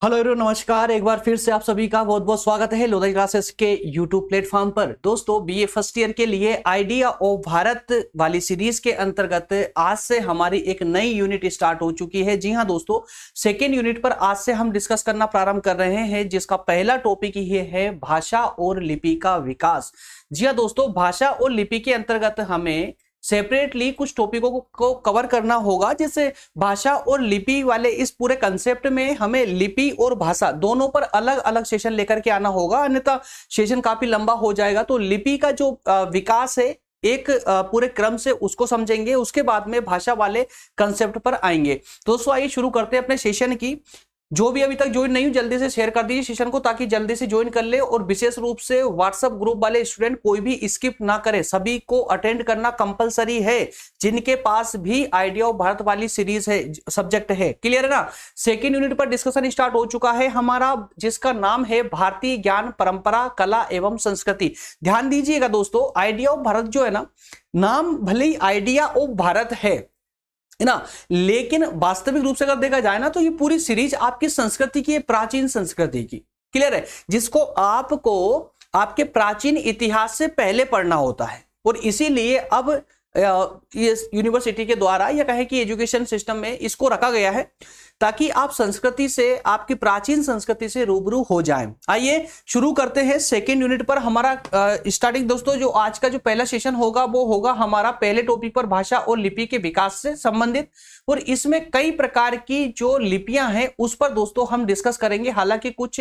Hello everyone, नमस्कार। एक बार फिर से आप सभी का बहुत बहुत स्वागत है लोधई क्लासेस के यूट्यूब प्लेटफॉर्म पर। दोस्तों, बीए फर्स्ट ईयर के लिए आइडिया ऑफ भारत वाली सीरीज के अंतर्गत आज से हमारी एक नई यूनिट स्टार्ट हो चुकी है। जी हां दोस्तों, सेकेंड यूनिट पर आज से हम डिस्कस करना प्रारंभ कर रहे हैं, जिसका पहला टॉपिक ये है भाषा और लिपि का विकास। जी हां दोस्तों, भाषा और लिपि के अंतर्गत हमें सेपरेटली कुछ टॉपिकों को कवर करना होगा। जैसे भाषा और लिपि वाले इस पूरे कंसेप्ट में हमें लिपि और भाषा दोनों पर अलग अलग सेशन लेकर के आना होगा, अन्यथा सेशन काफी लंबा हो जाएगा। तो लिपि का जो विकास है एक पूरे क्रम से उसको समझेंगे, उसके बाद में भाषा वाले कंसेप्ट पर आएंगे। दोस्तों, आइए शुरू करते हैं अपने सेशन की। जो भी अभी तक ज्वाइन नहीं हो जल्दी से शेयर कर दीजिए सेशन को, ताकि जल्दी से ज्वाइन कर ले। और विशेष रूप से व्हाट्सएप ग्रुप वाले स्टूडेंट कोई भी स्किप ना करे, सभी को अटेंड करना कंपलसरी है, जिनके पास भी आइडिया ऑफ भारत वाली सीरीज है, सब्जेक्ट है। क्लियर है ना? सेकेंड यूनिट पर डिस्कशन स्टार्ट हो चुका है हमारा, जिसका नाम है भारतीय ज्ञान परंपरा कला एवं संस्कृति। ध्यान दीजिएगा दोस्तों, आइडिया ऑफ भारत जो है ना, नाम भले ही आइडिया ऑफ भारत है ना, लेकिन वास्तविक रूप से अगर देखा जाए ना, तो ये पूरी सीरीज आपकी संस्कृति की, प्राचीन संस्कृति की। क्लियर है? जिसको आपको आपके प्राचीन इतिहास से पहले पढ़ना होता है। और इसीलिए अब ये यूनिवर्सिटी के द्वारा या कहे कि एजुकेशन सिस्टम में इसको रखा गया है, ताकि आप संस्कृति से, आपकी प्राचीन संस्कृति से रूबरू हो जाएं। आइए शुरू करते हैं सेकेंड यूनिट पर हमारा स्टार्टिंग। दोस्तों, जो आज का जो पहला सेशन होगा वो होगा हमारा पहले टॉपिक पर, भाषा और लिपि के विकास से संबंधित। और इसमें कई प्रकार की जो लिपियां हैं उस पर दोस्तों हम डिस्कस करेंगे। हालांकि कुछ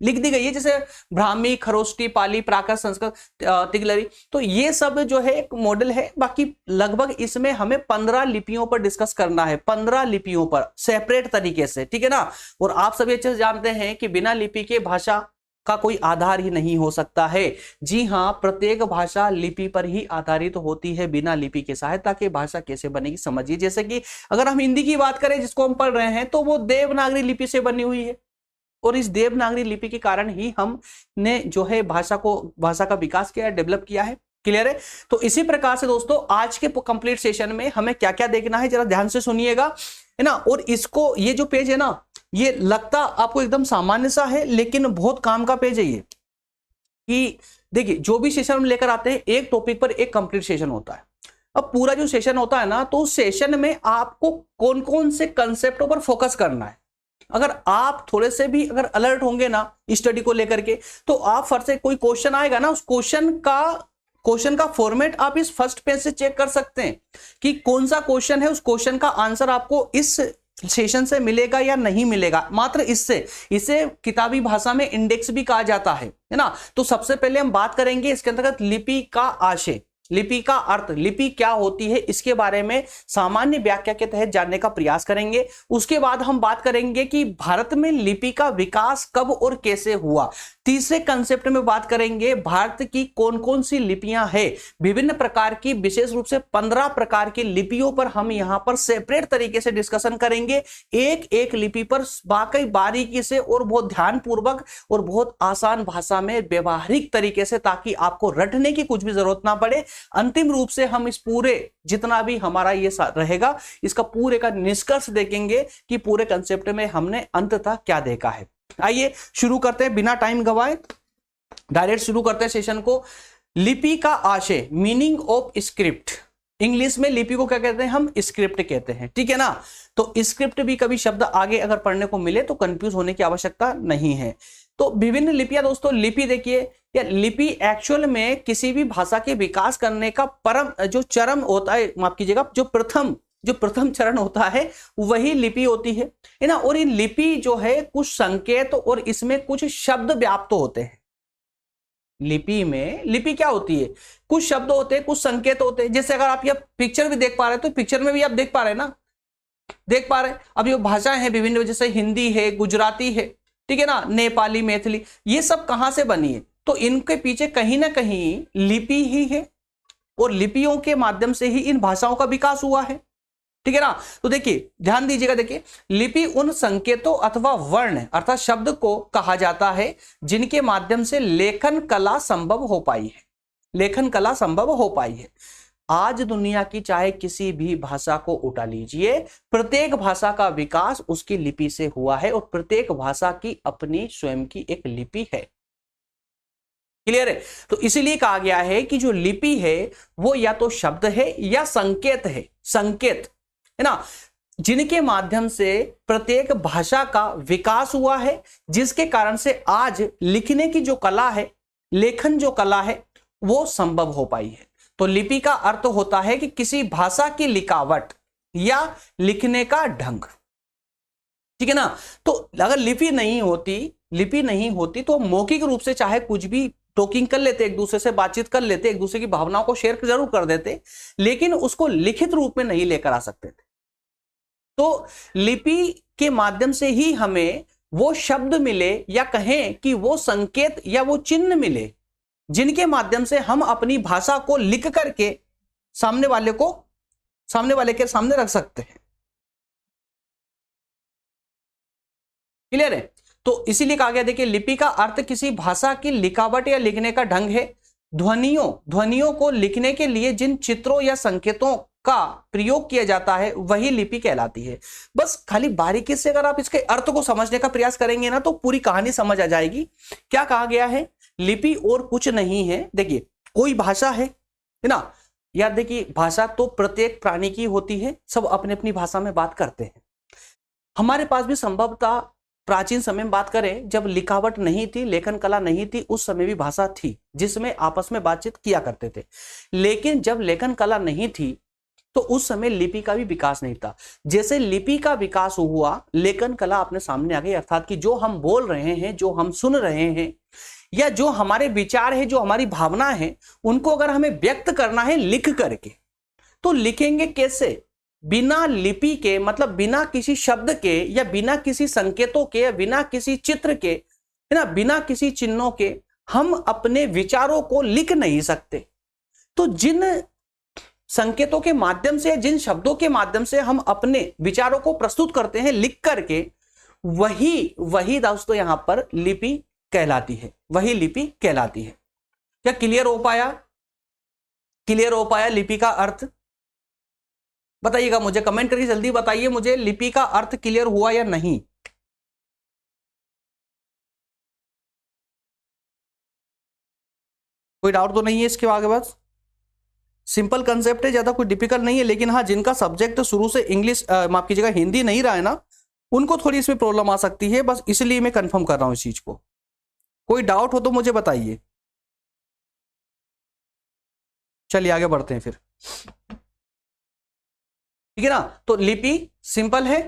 लिख दी गई है, जैसे ब्राह्मी, खरोष्टी, पाली, प्राकृत, संस्कृत, तिगलरी। तो ये सब जो है एक मॉडल है। बाकी लगभग इसमें हमें 15 लिपियों पर डिस्कस करना है, 15 लिपियों पर सेपरेट तरीके से। ठीक है ना? और आप सभी अच्छे से जानते हैं कि बिना लिपि के भाषा का कोई आधार ही नहीं हो सकता है। जी हां, प्रत्येक भाषा लिपि पर ही आधारित होती है। बिना लिपि के सहायता के भाषा कैसे बनेगी समझिए। जैसे कि अगर हम हिंदी की बात करें, जिसको हम पढ़ रहे हैं, तो वो देवनागरी लिपि से बनी हुई है। और इस देवनागरी लिपि के कारण ही हमने जो है भाषा का विकास किया है, डेवलप किया है। क्लियर है? तो इसी प्रकार से दोस्तों आज के कंप्लीट सेशन में हमें क्या क्या देखना है, जरा ध्यान से सुनिएगा, है ना। और इसको, ये जो पेज है ना, ये लगता आपको एकदम सामान्य सा है, लेकिन बहुत काम का पेज है ये। कि देखिए, जो भी सेशन हम लेकर आते हैं, एक टॉपिक पर एक कंप्लीट सेशन होता है। अब पूरा जो सेशन होता है ना, तो उस सेशन में आपको कौन कौन से कंसेप्टों पर फोकस करना है। अगर आप थोड़े से भी अगर अलर्ट होंगे ना स्टडी को लेकर के, तो आप फर्स्ट से कोई क्वेश्चन आएगा ना, उस क्वेश्चन का फॉर्मेट आप इस फर्स्ट पेज से चेक कर सकते हैं कि कौन सा क्वेश्चन है। उस क्वेश्चन का आंसर आपको इस सेशन से मिलेगा या नहीं मिलेगा। मात्र इसे किताबी भाषा में इंडेक्स भी कहा जाता है ना। तो सबसे पहले हम बात करेंगे इसके अंतर्गत लिपि का आशय, लिपि का अर्थ, लिपि क्या होती है, इसके बारे में सामान्य व्याख्या के तहत जानने का प्रयास करेंगे। उसके बाद हम बात करेंगे कि भारत में लिपि का विकास कब और कैसे हुआ। तीसरे कंसेप्ट में बात करेंगे भारत की कौन कौन सी लिपियां हैं, विभिन्न प्रकार की, विशेष रूप से 15 प्रकार की लिपियों पर हम यहां पर सेपरेट तरीके से डिस्कशन करेंगे। एक एक लिपि पर वाकई बारीकी से और बहुत ध्यानपूर्वक और बहुत आसान भाषा में, व्यवहारिक तरीके से, ताकि आपको रटने की कुछ भी जरूरत ना पड़े। अंतिम रूप से हम इस पूरे, जितना भी हमारा ये रहेगा, इसका पूरे का निष्कर्ष देखेंगे कि पूरे कंसेप्ट में हमने अंततः क्या देखा है। आइए शुरू करते हैं, बिना टाइम गवाए डायरेक्ट शुरू करते हैं सेशन को। लिपि का आशय, मीनिंग ऑफ स्क्रिप्ट। इंग्लिश में लिपि को क्या कहते हैं? हम स्क्रिप्ट कहते हैं। ठीक है ना? तो स्क्रिप्ट भी कभी शब्द आगे अगर पढ़ने को मिले तो कंफ्यूज होने की आवश्यकता नहीं है। तो विभिन्न लिपियां दोस्तों, लिपि देखिए, या लिपि एक्चुअल में किसी भी भाषा के विकास करने का परम जो चरम होता है, माफ कीजिएगा, जो प्रथम चरण होता है, वही लिपि होती है ना। और ये लिपि जो है कुछ संकेत और इसमें कुछ शब्द व्याप्त होते हैं। लिपि में, लिपि क्या होती है? कुछ शब्द होते हैं, कुछ संकेत होते हैं। जैसे अगर आप ये पिक्चर भी देख पा रहे हैं, तो पिक्चर में भी आप देख पा रहे हैं ना, देख पा रहे हैं। अब ये भाषाएं हैं विभिन्न, जैसे हिंदी है, गुजराती है, ठीक है ना, नेपाली, मैथिली, ये सब कहां से बनी है? तो इनके पीछे कहीं ना कहीं लिपि ही है, और लिपियों के माध्यम से ही इन भाषाओं का विकास हुआ है। ठीक है ना? तो देखिए, ध्यान दीजिएगा, देखिए, लिपि उन संकेतों अथवा वर्ण अर्थात शब्द को कहा जाता है जिनके माध्यम से लेखन कला संभव हो पाई है। लेखन कला संभव हो पाई है। आज दुनिया की चाहे किसी भी भाषा को उठा लीजिए, प्रत्येक भाषा का विकास उसकी लिपि से हुआ है और प्रत्येक भाषा की अपनी स्वयं की एक लिपि है। क्लियर है? तो इसीलिए कहा गया है कि जो लिपि है वो या तो शब्द है या संकेत है, संकेत है ना, जिनके माध्यम से प्रत्येक भाषा का विकास हुआ है, जिसके कारण से आज लिखने की जो कला है, लेखन जो कला है, वो संभव हो पाई है। तो लिपि का अर्थ होता है कि किसी भाषा की लिखावट या लिखने का ढंग, ठीक है ना। तो अगर लिपि नहीं होती तो मौखिक रूप से चाहे कुछ भी टॉकिंग कर लेते, एक दूसरे से बातचीत कर लेते, एक दूसरे की भावनाओं को शेयर जरूर कर देते, लेकिन उसको लिखित रूप में नहीं लेकर आ सकते थे। तो लिपि के माध्यम से ही हमें वो शब्द मिले या कहें कि वो संकेत या वो चिन्ह मिले, जिनके माध्यम से हम अपनी भाषा को लिख करके सामने वाले के सामने रख सकते हैं। क्लियर है? तो इसीलिए कहा गया, देखिए, लिपि का अर्थ किसी भाषा की लिखावट या लिखने का ढंग है। ध्वनियों को लिखने के लिए जिन चित्रों या संकेतों का प्रयोग किया जाता है वही लिपि कहलाती है। बस खाली बारीकी से अगर आप इसके अर्थ को समझने का प्रयास करेंगे ना तो पूरी कहानी समझ आ जाएगी। क्या कहा गया है? लिपि और कुछ नहीं है। देखिए, कोई भाषा है ना, याद देखिए, भाषा तो प्रत्येक प्राणी की होती है, सब अपनी अपनी भाषा में बात करते हैं। हमारे पास भी संभवतः प्राचीन समय में बात करें, जब लिखावट नहीं थी, लेखन कला नहीं थी, उस समय भी भाषा थी जिसमें आपस में बातचीत किया करते थे। लेकिन जब लेखन कला नहीं थी तो उस समय लिपि का भी विकास नहीं था। जैसे लिपि का विकास हुआ, लेखन कला अपने सामने आ गई, अर्थात कि जो हम बोल रहे हैं, जो हम सुन रहे हैं, या जो हमारे विचार है, जो हमारी भावना है, उनको अगर हमें व्यक्त करना है लिख करके, तो लिखेंगे कैसे? बिना लिपि के, मतलब बिना किसी शब्द के या बिना किसी संकेतों के या बिना किसी चित्र के, है ना, बिना किसी चिन्हों के हम अपने विचारों को लिख नहीं सकते। तो जिन संकेतों के माध्यम से, जिन शब्दों के माध्यम से हम अपने विचारों को प्रस्तुत करते हैं लिख करके, वही दोस्तों यहां पर लिपि कहलाती है, वही लिपि कहलाती है। क्या क्लियर हो पाया? क्लियर हो पाया लिपि का अर्थ? बताइएगा मुझे, कमेंट करके जल्दी बताइए मुझे, लिपि का अर्थ क्लियर हुआ या नहीं। कोई डाउट तो नहीं है इसके आगे? बस सिंपल कंसेप्ट है, ज्यादा कोई डिफिकल्ट नहीं है। लेकिन हाँ, जिनका सब्जेक्ट शुरू से इंग्लिश, माफ कीजिएगा, हिंदी नहीं रहा है ना, उनको थोड़ी इसमें प्रॉब्लम आ सकती है। बस इसलिए मैं कंफर्म कर रहा हूं इस चीज को। कोई डाउट हो तो मुझे बताइए। चलिए आगे बढ़ते हैं फिर, ठीक है ना। तो लिपि सिंपल है,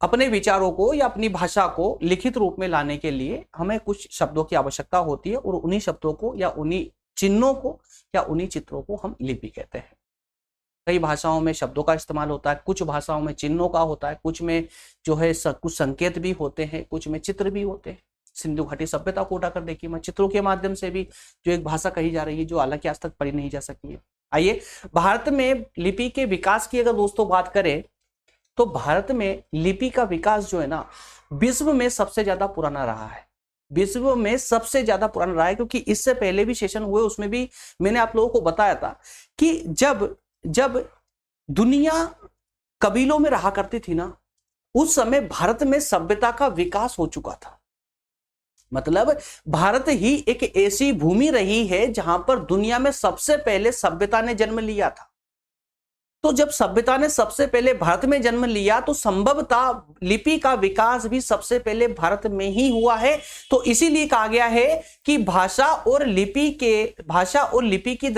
अपने विचारों को या अपनी भाषा को लिखित रूप में लाने के लिए हमें कुछ शब्दों की आवश्यकता होती है, और उन्हीं शब्दों को या उन्हीं चिन्हों को या उन्हीं चित्रों को हम लिपि कहते हैं। कई भाषाओं में शब्दों का इस्तेमाल होता है, कुछ भाषाओं में चिन्हों का होता है, कुछ में जो है कुछ संकेत भी होते हैं, कुछ में चित्र भी होते हैं। सिंधु घाटी सभ्यता को उठाकर देखिए, मैं चित्रों के माध्यम से भी जो एक भाषा कही जा रही है, जो हालांकि आज तक पढ़ी नहीं जा सकी है। आइए, भारत में लिपि के विकास की अगर दोस्तों बात करें, तो भारत में लिपि का विकास जो है ना, विश्व में सबसे ज्यादा पुराना रहा है। विश्व में सबसे ज्यादा पुराना रहा है, क्योंकि इससे पहले भी सेशन हुए, उसमें भी मैंने आप लोगों को बताया था कि जब दुनिया कबीलों में रहा करती थी ना, उस समय भारत में सभ्यता का विकास हो चुका था। मतलब भारत ही एक ऐसी भूमि रही है जहां पर दुनिया में सबसे पहले सभ्यता ने जन्म लिया था। तो जब सभ्यता ने सबसे पहले भारत में जन्म लिया, तो संभवतः लिपि का विकास भी सबसे पहले भारत में ही हुआ है। तो इसीलिए कहा गया है कि भाषा और लिपि की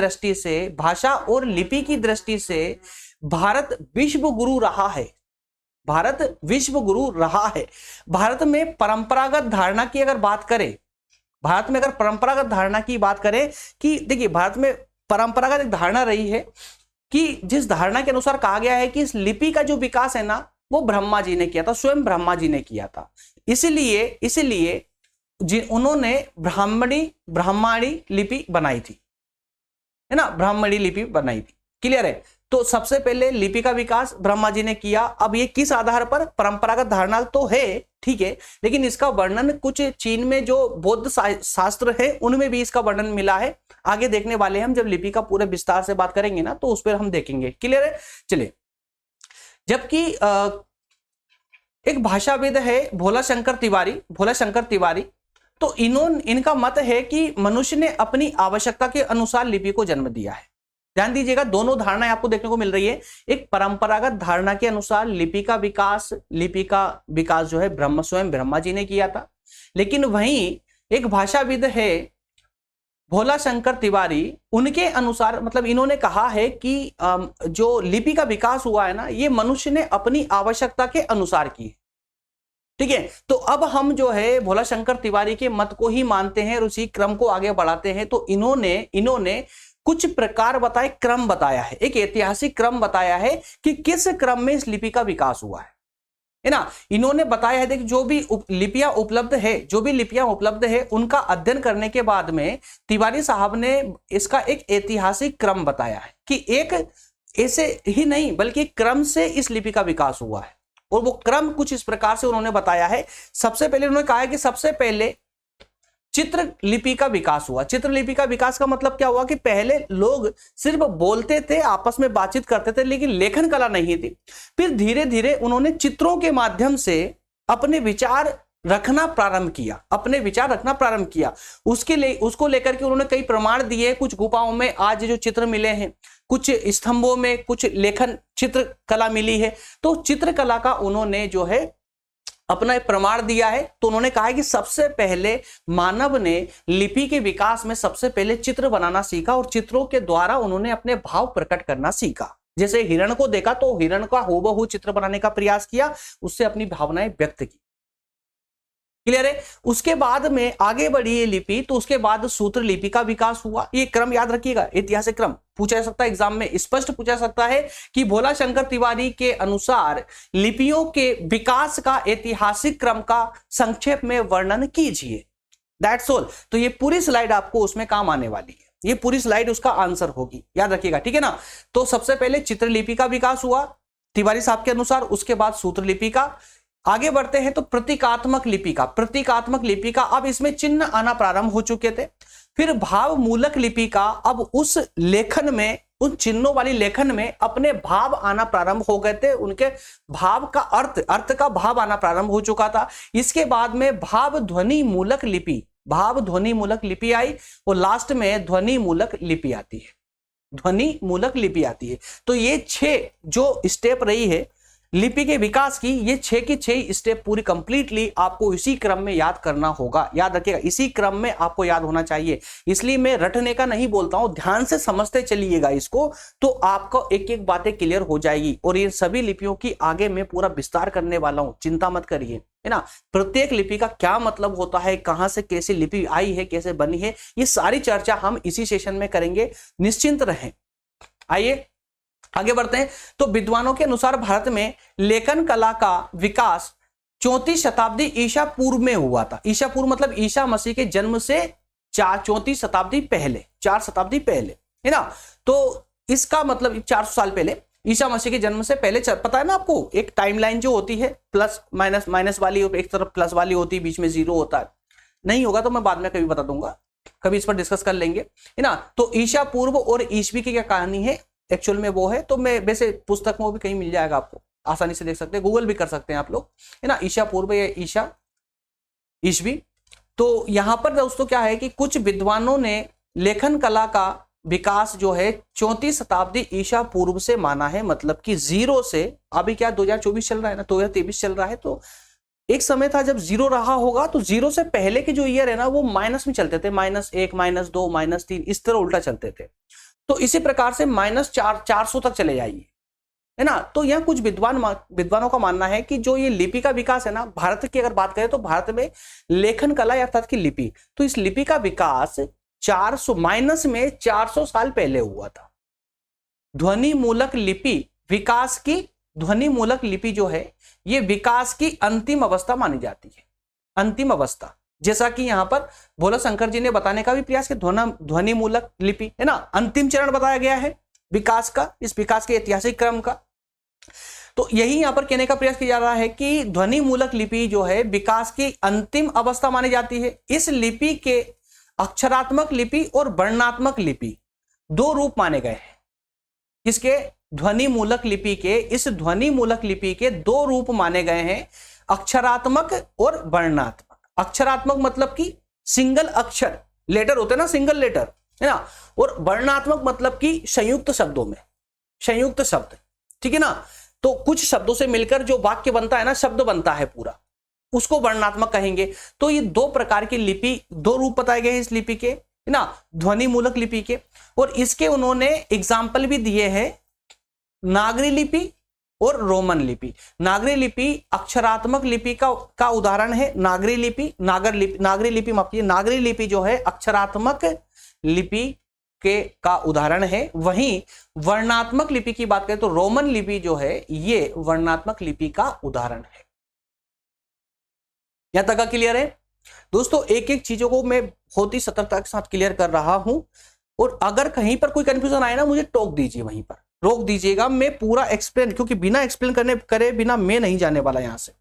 दृष्टि से भारत विश्व गुरु रहा है। भारत विश्व गुरु रहा है। भारत में परंपरागत धारणा की अगर बात करें, भारत में अगर परंपरागत धारणा की बात करें कि देखिए, भारत में परंपरागत एक धारणा रही है कि जिस धारणा के अनुसार कहा गया है कि इस लिपि का जो विकास है ना, वो ब्रह्मा जी ने किया था, स्वयं ब्रह्मा जी ने किया था। इसलिए उन्होंने ब्राह्मणी लिपि बनाई थी, है ना, ब्राह्मणी लिपि बनाई थी। क्लियर है। तो सबसे पहले लिपि का विकास ब्रह्मा जी ने किया। अब ये किस आधार पर, परंपरागत धारणा तो है, ठीक है, लेकिन इसका वर्णन कुछ चीन में जो बौद्ध शास्त्र है उनमें भी इसका वर्णन मिला है। आगे देखने वाले हम जब लिपि का पूरे विस्तार से बात करेंगे ना तो उस पर हम देखेंगे। क्लियर है। चलिए, जबकि एक भाषाविद है भोला शंकर तिवारी, तो इनका मत है कि मनुष्य ने अपनी आवश्यकता के अनुसार लिपि को जन्म दिया है। ध्यान दीजिएगा, दोनों धारणाएं आपको देखने को मिल रही है। एक परंपरागत धारणा के अनुसार लिपि का विकास जो है स्वयं ब्रह्मा जी ने किया था, लेकिन वहीं एक भाषाविद है भोला शंकर तिवारी, उनके अनुसार मतलब इन्होंने कहा है कि जो लिपि का विकास हुआ है ना, ये मनुष्य ने अपनी आवश्यकता के अनुसार की। ठीक है, तो अब हम जो है भोला शंकर तिवारी के मत को ही मानते हैं और उसी क्रम को आगे बढ़ाते हैं। तो इन्होंने कुछ प्रकार बताए, क्रम बताया है, एक ऐतिहासिक क्रम बताया है कि किस क्रम में इस लिपि का विकास हुआ है ना। इन्होंने बताया है, देखिए जो भी लिपियां उपलब्ध है उनका अध्ययन करने के बाद में तिवारी साहब ने इसका एक ऐतिहासिक क्रम बताया है कि एक ऐसे ही नहीं बल्कि क्रम से इस लिपि का विकास हुआ है। और वो क्रम कुछ इस प्रकार से उन्होंने बताया है। सबसे पहले उन्होंने कहा है कि सबसे पहले चित्र लिपि का विकास हुआ। चित्र लिपि का विकास का मतलब क्या हुआ कि पहले लोग सिर्फ बोलते थे, आपस में बातचीत करते थे, लेकिन लेखन कला नहीं थी। फिर धीरे धीरे उन्होंने चित्रों के माध्यम से अपने विचार रखना प्रारंभ किया। उसको लेकर के उन्होंने कई प्रमाण दिए। कुछ गुफाओं में आज जो चित्र मिले हैं, कुछ स्तंभों में कुछ लेखन चित्रकला मिली है। तो चित्रकला का उन्होंने जो है अपना एक प्रमाण दिया है। तो उन्होंने कहा है कि सबसे पहले मानव ने लिपि के विकास में सबसे पहले चित्र बनाना सीखा और चित्रों के द्वारा उन्होंने अपने भाव प्रकट करना सीखा। जैसे हिरण को देखा तो हिरण का हूबहू चित्र बनाने का प्रयास किया, उससे अपनी भावनाएं व्यक्त की। क्लियर है। उसके बाद में आगे बढ़ी ये लिपि, तो उसके बाद सूत्र लिपि का विकास हुआ। ये क्रम याद रखिएगा, ऐतिहासिक क्रम पूछा जा सकता है, एग्जाम में स्पष्ट पूछा जा सकता है कि भोला शंकर तिवारी के अनुसार लिपियों के विकास का ऐतिहासिक क्रम का संक्षेप में वर्णन कीजिए। That's all. तो ये पूरी स्लाइड आपको उसमें काम आने वाली है, ये पूरी स्लाइड उसका आंसर होगी, याद रखिएगा, ठीक है ना। तो सबसे पहले चित्रलिपि का विकास हुआ तिवारी साहब के अनुसार, उसके बाद सूत्र लिपि का। आगे बढ़ते हैं तो प्रतीकात्मक लिपि का अब इसमें चिन्ह आना प्रारंभ हो चुके थे। फिर भाव मूलक लिपि का, अब उस लेखन में, उन चिन्हों वाली लेखन में अपने भाव आना प्रारंभ हो गए थे, उनके भाव का अर्थ का भाव आना प्रारंभ हो चुका था। इसके बाद में भाव ध्वनि मूलक लिपि आई और लास्ट में ध्वनि मूलक लिपि आती है। तो ये 6 जो स्टेप रही है लिपि के विकास की, ये 6 की 6 स्टेप पूरी कंप्लीटली आपको इसी क्रम में याद करना होगा। याद रखिएगा, इसी क्रम में आपको याद होना चाहिए। इसलिए मैं रटने का नहीं बोलता हूं, ध्यान से समझते चलिएगा इसको, तो आपको एक एक बातें क्लियर हो जाएगी। और ये सभी लिपियों की आगे मैं पूरा विस्तार करने वाला हूं, चिंता मत करिए, है ना। प्रत्येक लिपि का क्या मतलब होता है, कहां से कैसे लिपि आई है, कैसे बनी है, ये सारी चर्चा हम इसी सेशन में करेंगे, निश्चिंत रहें। आइए आगे बढ़ते हैं। तो विद्वानों के अनुसार भारत में लेखन कला का विकास 34 शताब्दी ईसा पूर्व में हुआ था। ईसा पूर्व मतलब ईसा मसीह के जन्म से 34 शताब्दी पहले, 4 शताब्दी पहले, है ना। तो इसका मतलब 400 साल पहले, ईसा मसीह के जन्म से पहले। पता है ना आपको, एक टाइमलाइन जो होती है प्लस माइनस वाली, एक तरफ प्लस वाली होती है, बीच में 0 होता है। नहीं होगा तो मैं बाद में कभी बता दूंगा, कभी इस पर डिस्कस कर लेंगे, है ना। तो ईसा पूर्व और ईसवी की क्या कहानी है एक्चुअल में वो है, तो मैं वैसे पुस्तक में भी कहीं मिल जाएगा, आपको आसानी से देख सकते हैं, गूगल भी कर सकते हैं आप लोग, है ना। ईसा पूर्व या ईसा ईसवी। तो यहां पर दोस्तों क्या है कि कुछ विद्वानों ने लेखन कला का विकास जो है 34 शताब्दी ईसा पूर्व से माना है, मतलब कि 0 से, अभी क्या 2024 चल रहा है ना, 2023 चल रहा है, तो एक समय था जब 0 रहा होगा, तो 0 से पहले के जो ईयर है ना वो माइनस में चलते थे, -1 -2 -3 इस तरह उल्टा चलते थे। तो इसी प्रकार से -400 तक चले जाइए, है ना। तो यह कुछ विद्वानों का मानना है कि जो ये लिपि का विकास है ना, भारत की अगर बात करें तो भारत में लेखन कला अर्थात की लिपि, तो इस लिपि का विकास 400 साल पहले हुआ था। ध्वनि मूलक लिपि जो है ये विकास की अंतिम अवस्था मानी जाती है, अंतिम अवस्था, जैसा कि यहां पर भोला शंकर जी ने बताने का भी प्रयास किया, ध्वनि मूलक लिपि, है ना, अंतिम चरण बताया गया है। विकास का, इस विकास के ऐतिहासिक क्रम का। तो यही यहां पर कहने का प्रयास किया जा रहा है कि ध्वनि मूलक लिपि जो है विकास की अंतिम अवस्था मानी जाती है। इस लिपि के अक्षरात्मक लिपि और वर्णात्मक लिपि दो रूप माने गए हैं। इसके ध्वनि मूलक लिपि के, इस ध्वनि मूलक लिपि के दो रूप माने गए हैं, अक्षरात्मक और वर्णात्मक। अक्षरात्मक मतलब कि सिंगल अक्षर, लेटर होते हैं ना, सिंगल लेटर, है ना। और वर्णात्मक मतलब कि संयुक्त शब्दों में, संयुक्त शब्द, ठीक है ना। तो कुछ शब्दों से मिलकर जो वाक्य बनता है ना, शब्द बनता है पूरा, उसको वर्णात्मक कहेंगे। तो ये दो प्रकार की लिपि, दो रूप बताए गए हैं इस लिपि के, है ना, ध्वनि मूलक लिपि के। और इसके उन्होंने एग्जाम्पल भी दिए हैं, नागरी लिपि और रोमन लिपि। नागरी लिपि अक्षरात्मक लिपि का उदाहरण है। नागरी लिपि, नागरी लिपि माफ कीजिए, नागरी लिपि जो है अक्षरात्मक लिपि का उदाहरण है। वहीं वर्णात्मक लिपि की बात करें तो रोमन लिपि जो है ये वर्णात्मक लिपि का उदाहरण है। यहां तक का क्लियर है दोस्तों? एक एक चीजों को मैं बहुत ही सतर्कता के साथ क्लियर कर रहा हूं, और अगर कहीं पर कोई कंफ्यूजन आए ना, मुझे टोक दीजिए, वहीं पर रोक दीजिएगा। मैं पूरा एक्सप्लेन, क्योंकि बिना एक्सप्लेन करे बिना मैं नहीं जाने वाला यहां से।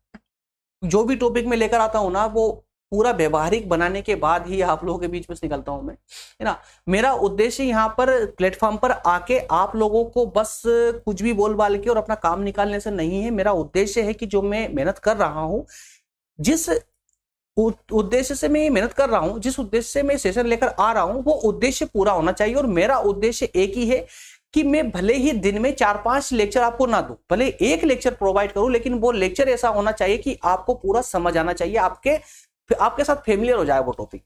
जो भी टॉपिक मैं लेकर आता हूं ना, वो पूरा व्यवहारिक बनाने के बाद ही आप लोगों के बीच में निकलता हूं मैं, है ना। मेरा उद्देश्य यहाँ पर प्लेटफॉर्म पर आके आप लोगों को बस कुछ भी बोल बाल के और अपना काम निकालने से नहीं है। मेरा उद्देश्य है कि जो मैं मेहनत कर रहा हूं, जिस उद्देश्य से मैं मेहनत कर रहा हूं, जिस उद्देश्य से मैं सेशन लेकर आ रहा हूं, वो उद्देश्य पूरा होना चाहिए। और मेरा उद्देश्य एक ही है कि मैं भले ही दिन में 4-5 लेक्चर आपको ना दूं, भले एक लेक्चर प्रोवाइड करूं, लेकिन वो लेक्चर ऐसा होना चाहिए कि आपको पूरा समझ आना चाहिए, आपके साथ फेमिलियर हो जाए वो टॉपिक,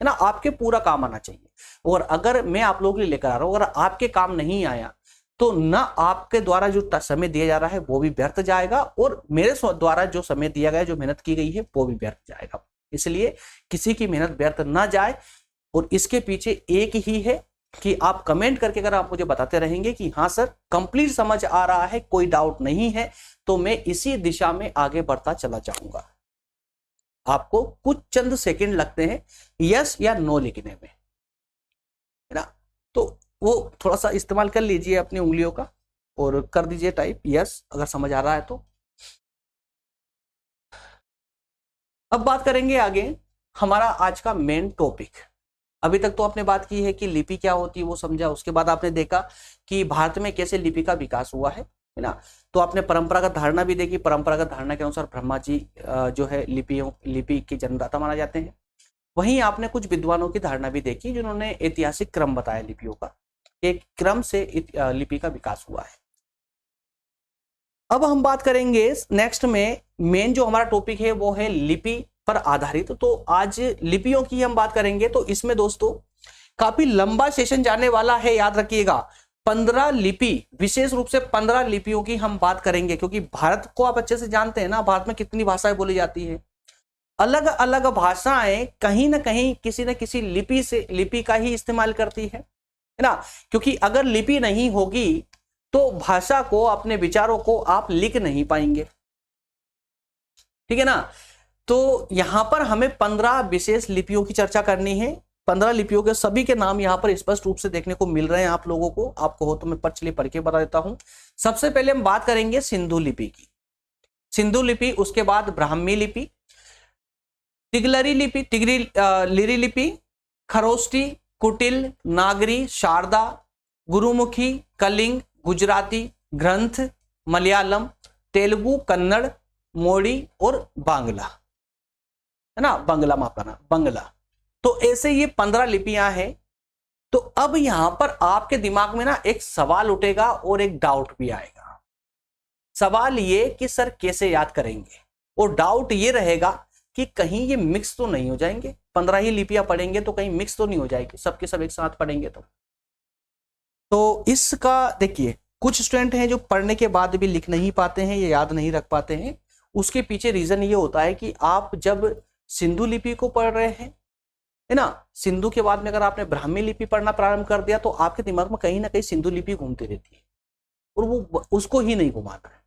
है ना, आपके पूरा काम आना चाहिए। और अगर मैं आप लोगों के लिए लेकर आ रहा हूं, अगर आपके काम नहीं आया तो ना आपके द्वारा जो समय दिया जा रहा है वो भी व्यर्थ जाएगा, और मेरे द्वारा जो समय दिया गया, जो मेहनत की गई है, वो भी व्यर्थ जाएगा। इसलिए किसी की मेहनत व्यर्थ ना जाए। और इसके पीछे एक ही है कि आप कमेंट करके अगर आप मुझे बताते रहेंगे कि हाँ सर कंप्लीट समझ आ रहा है, कोई डाउट नहीं है, तो मैं इसी दिशा में आगे बढ़ता चला जाऊंगा। आपको कुछ चंद सेकंड लगते हैं यस या नो लिखने में, है ना। तो वो थोड़ा सा इस्तेमाल कर लीजिए अपनी उंगलियों का और कर दीजिए टाइप यस अगर समझ आ रहा है तो। अब बात करेंगे आगे हमारा आज का मेन टॉपिक। अभी तक तो आपने बात की है कि लिपि क्या होती है वो समझा, उसके बाद आपने देखा कि भारत में कैसे लिपि का विकास हुआ है ना। तो आपने परंपरागत धारणा भी देखी, परंपरागत धारणा के अनुसार ब्रह्मा जी जो है लिपि के जन्मदाता माना जाते हैं। वहीं आपने कुछ विद्वानों की धारणा भी देखी जिन्होंने ऐतिहासिक क्रम बताया लिपियों का, एक क्रम से लिपि का विकास हुआ है। अब हम बात करेंगे नेक्स्ट में, मेन जो हमारा टॉपिक है वो है लिपि पर आधारित। तो आज लिपियों की हम बात करेंगे। तो इसमें दोस्तों काफी लंबा सेशन जाने वाला है, याद रखिएगा। 15 लिपि, विशेष रूप से 15 लिपियों की हम बात करेंगे, क्योंकि भारत को आप अच्छे से जानते हैं ना, भारत में कितनी भाषाएं बोली जाती है। अलग अलग भाषाएं कहीं ना कहीं किसी न किसी लिपि का ही इस्तेमाल करती है ना। क्योंकि अगर लिपि नहीं होगी तो भाषा को, अपने विचारों को आप लिख नहीं पाएंगे, ठीक है ना। तो यहां पर हमें 15 विशेष लिपियों की चर्चा करनी है। 15 लिपियों के सभी के नाम यहां पर स्पष्ट रूप से देखने को मिल रहे हैं आप लोगों को। आपको हो तो मैं चलिए पढ़ के बता देता हूं। सबसे पहले हम बात करेंगे सिंधु लिपि की, सिंधु लिपि, उसके बाद ब्राह्मी लिपि, तिगलरी लिपि, लिरी लिपि, खरोष्टी, कुटिल, नागरी, शारदा, गुरुमुखी, कलिंग, गुजराती, ग्रंथ, मलयालम, तेलुगु, कन्नड़, मोड़ी और बांग्ला, है ना, बांग्ला माफ करना, बांग्ला। तो ऐसे ये 15 लिपियां हैं। तो अब यहां पर आपके दिमाग में ना एक सवाल उठेगा और एक डाउट भी आएगा। सवाल ये कि सर कैसे याद करेंगे, और डाउट ये रहेगा कि कहीं ये मिक्स तो नहीं हो जाएंगे। 15 ही लिपियां पढ़ेंगे तो कहीं मिक्स तो नहीं हो जाएगी, सबके सब एक साथ पढ़ेंगे तो इसका देखिए, कुछ स्टूडेंट हैं जो पढ़ने के बाद भी लिख नहीं पाते हैं या याद नहीं रख पाते हैं। उसके पीछे रीजन ये होता है कि आप जब सिंधु लिपि को पढ़ रहे हैं, है ना, सिंधु के बाद में अगर आपने ब्राह्मी लिपि पढ़ना प्रारंभ कर दिया तो आपके दिमाग में कहीं ना कहीं सिंधु लिपि घूमती रहती है और वो उसको ही नहीं घुमाता है।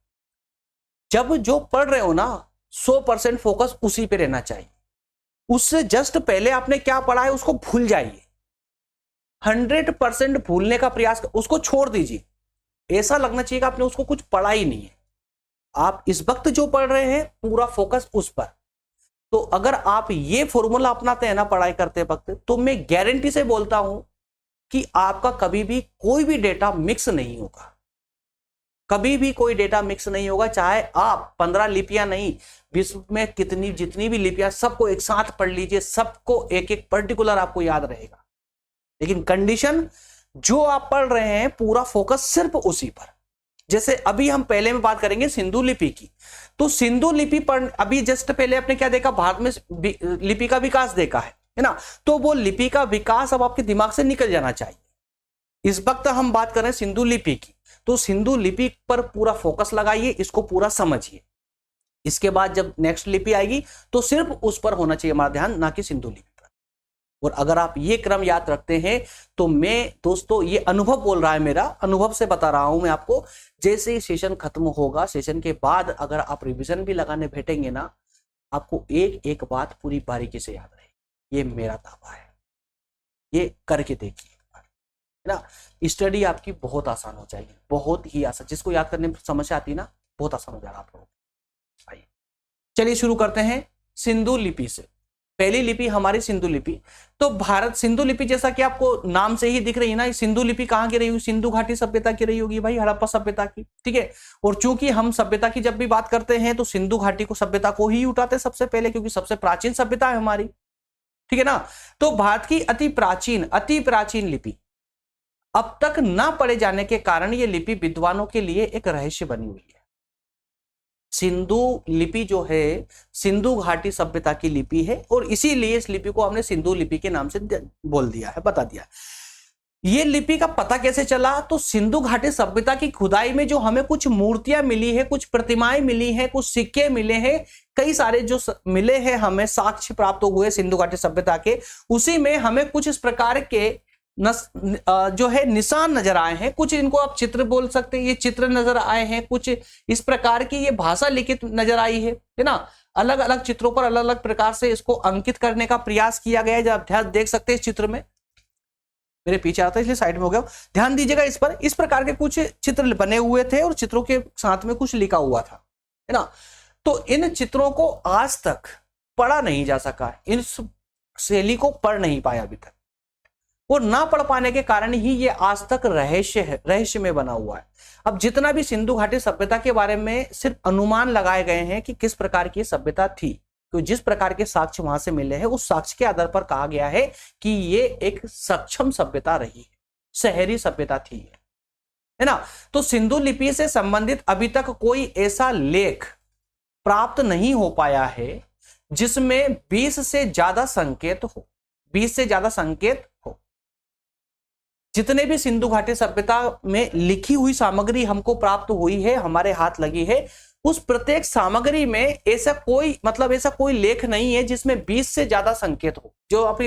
जब जो पढ़ रहे हो ना 100% फोकस उसी पे रहना चाहिए। उससे जस्ट पहले आपने क्या पढ़ा है उसको भूल जाइए। 100% भूलने का प्रयास, उसको छोड़ दीजिए। ऐसा लगना चाहिए कि आपने उसको कुछ पढ़ा ही नहीं है। आप इस वक्त जो पढ़ रहे हैं पूरा फोकस उस पर। तो अगर आप ये फॉर्मूला अपनाते हैं ना पढ़ाई करते वक्त, तो मैं गारंटी से बोलता हूं कि आपका कभी भी कोई भी डेटा मिक्स नहीं होगा। कभी भी कोई डेटा मिक्स नहीं होगा, चाहे आप 15 लिपियां नहीं, विश्व में कितनी जितनी भी लिपियां सबको एक साथ पढ़ लीजिए, सबको एक एक पर्टिकुलर आपको याद रहेगा। लेकिन कंडीशन जो आप पढ़ रहे हैं पूरा फोकस सिर्फ उसी पर। जैसे अभी हम पहले में बात करेंगे सिंधु लिपि की, तो सिंधु लिपि पर अभी जस्ट पहले आपने क्या देखा, भारत में लिपि का विकास देखा है ना। तो वो लिपि का विकास अब आपके दिमाग से निकल जाना चाहिए। इस वक्त हम बात कर रहे हैं सिंधु लिपि की, तो सिंधु लिपि पर पूरा फोकस लगाइए, इसको पूरा समझिए। इसके बाद जब नेक्स्ट लिपि आएगी तो सिर्फ उस पर होना चाहिए हमारा ध्यान, ना कि सिंधु लिपि पर। और अगर आप ये क्रम याद रखते हैं तो मैं दोस्तों, ये अनुभव बोल रहा है, मेरा अनुभव से बता रहा हूं मैं आपको, जैसे ही सेशन खत्म होगा, सेशन के बाद अगर आप रिवीजन भी लगाने बैठेंगे ना, आपको एक एक बात पूरी बारीकी से याद रहेगी। ये मेरा दावा है, ये करके देखिए ना। स्टडी आपकी बहुत आसान हो जाएगी, बहुत ही आसान। जिसको याद करने में समस्या आती है ना, बहुत आसान हो जाएगा आप लोगों को। आइए चलिए शुरू करते हैं सिंधु लिपि से। पहली लिपि हमारी सिंधु लिपि। तो भारत सिंधु लिपि, जैसा कि आपको नाम से ही दिख रही है ना, सिंधु लिपि कहां की रही होगी, सिंधु घाटी सभ्यता की रही होगी भाई, हड़प्पा सभ्यता की, ठीक है। और चूंकि हम सभ्यता की जब भी बात करते हैं तो सिंधु घाटी को सभ्यता को ही उठाते सबसे पहले, क्योंकि सबसे प्राचीन सभ्यता है हमारी, ठीक है ना। तो भारत की अति प्राचीन लिपि अब तक ना पढ़े जाने के कारण यह लिपि विद्वानों के लिए एक रहस्य बनी हुई है। सिंधु लिपि जो है सिंधु घाटी सभ्यता की लिपि है, और इसीलिए इस लिपि को हमने सिंधु लिपि के नाम से बोल दिया है, बता दिया। ये लिपि का पता कैसे चला, तो सिंधु घाटी सभ्यता की खुदाई में जो हमें कुछ मूर्तियां मिली है, कुछ प्रतिमाएं मिली हैं, कुछ सिक्के मिले हैं, कई सारे जो मिले हैं हमें साक्ष्य प्राप्त हुए सिंधु घाटी सभ्यता के, उसी में हमें कुछ इस प्रकार के जो है निशान नजर आए हैं। कुछ इनको आप चित्र बोल सकते हैं, ये चित्र नजर आए हैं, कुछ इस प्रकार की ये भाषा लिखित नजर आई है ना। अलग अलग चित्रों पर अलग अलग प्रकार से इसको अंकित करने का प्रयास किया गया है। जब ध्यान देख सकते हैं इस चित्र में, मेरे पीछे आता है इसलिए साइड में हो गया, ध्यान दीजिएगा इस पर। इस प्रकार के कुछ चित्र बने हुए थे और चित्रों के साथ में कुछ लिखा हुआ था, है ना। तो इन चित्रों को आज तक पढ़ा नहीं जा सका, इन शैली को पढ़ नहीं पाया अभी तक, और ना पढ़ पाने के कारण ही ये आज तक रहस्य में बना हुआ है। अब जितना भी सिंधु घाटी सभ्यता के बारे में सिर्फ अनुमान लगाए गए हैं कि किस प्रकार की सभ्यता थी, तो जिस प्रकार के साक्ष्य वहां से मिले हैं उस साक्ष्य के आधार पर कहा गया है कि ये एक सक्षम सभ्यता रही है, शहरी सभ्यता थी, है ना। तो सिंधु लिपि से संबंधित अभी तक कोई ऐसा लेख प्राप्त नहीं हो पाया है जिसमें 20 से ज्यादा संकेत हो, 20 से ज्यादा संकेत हो। जितने भी सिंधु घाटी सभ्यता में लिखी हुई सामग्री हमको प्राप्त हुई है, हमारे हाथ लगी है, उस प्रत्येक सामग्री में ऐसा कोई लेख नहीं है जिसमें 20 से ज्यादा संकेत हो। जो आप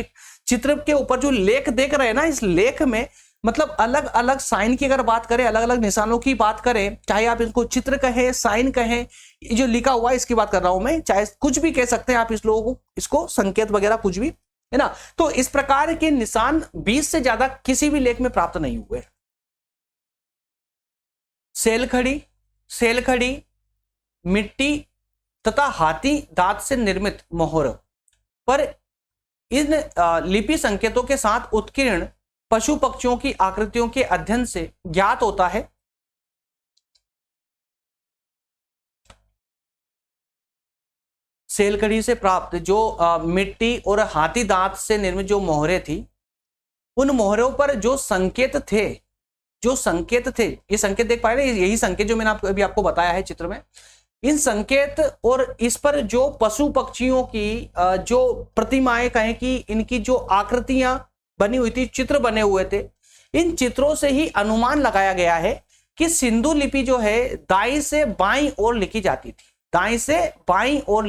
चित्र के ऊपर जो लेख देख रहे हैं ना, इस लेख में मतलब अलग अलग साइन की अगर बात करें, अलग अलग निशानों की बात करें, चाहे आप इसको चित्र कहें, साइन कहें, जो लिखा हुआ है इसकी बात कर रहा हूं मैं, चाहे कुछ भी कह सकते हैं आप इस लोगों को, इसको संकेत वगैरह कुछ भी, है ना। तो इस प्रकार के निशान 20 से ज्यादा किसी भी लेख में प्राप्त नहीं हुए। सेलखड़ी, मिट्टी तथा हाथी दांत से निर्मित मोहर पर इन लिपि संकेतों के साथ उत्कीर्ण पशु पक्षियों की आकृतियों के अध्ययन से ज्ञात होता है सेलखड़ी से प्राप्त जो मिट्टी और हाथी दांत से निर्मित जो मोहरें थी, उन मोहरों पर जो संकेत थे, ये संकेत देख पा रहे हैं, यही संकेत जो मैंने अभी आपको बताया है चित्र में, इन संकेत और इस पर जो पशु पक्षियों की जो प्रतिमाएं कहें कि इनकी जो आकृतियां बनी हुई थी, चित्र बने हुए थे, इन चित्रों से ही अनुमान लगाया गया है कि सिंधु लिपि जो है दाईं से बाईं ओर लिखी जाती थी, दाईं से बाईं ओर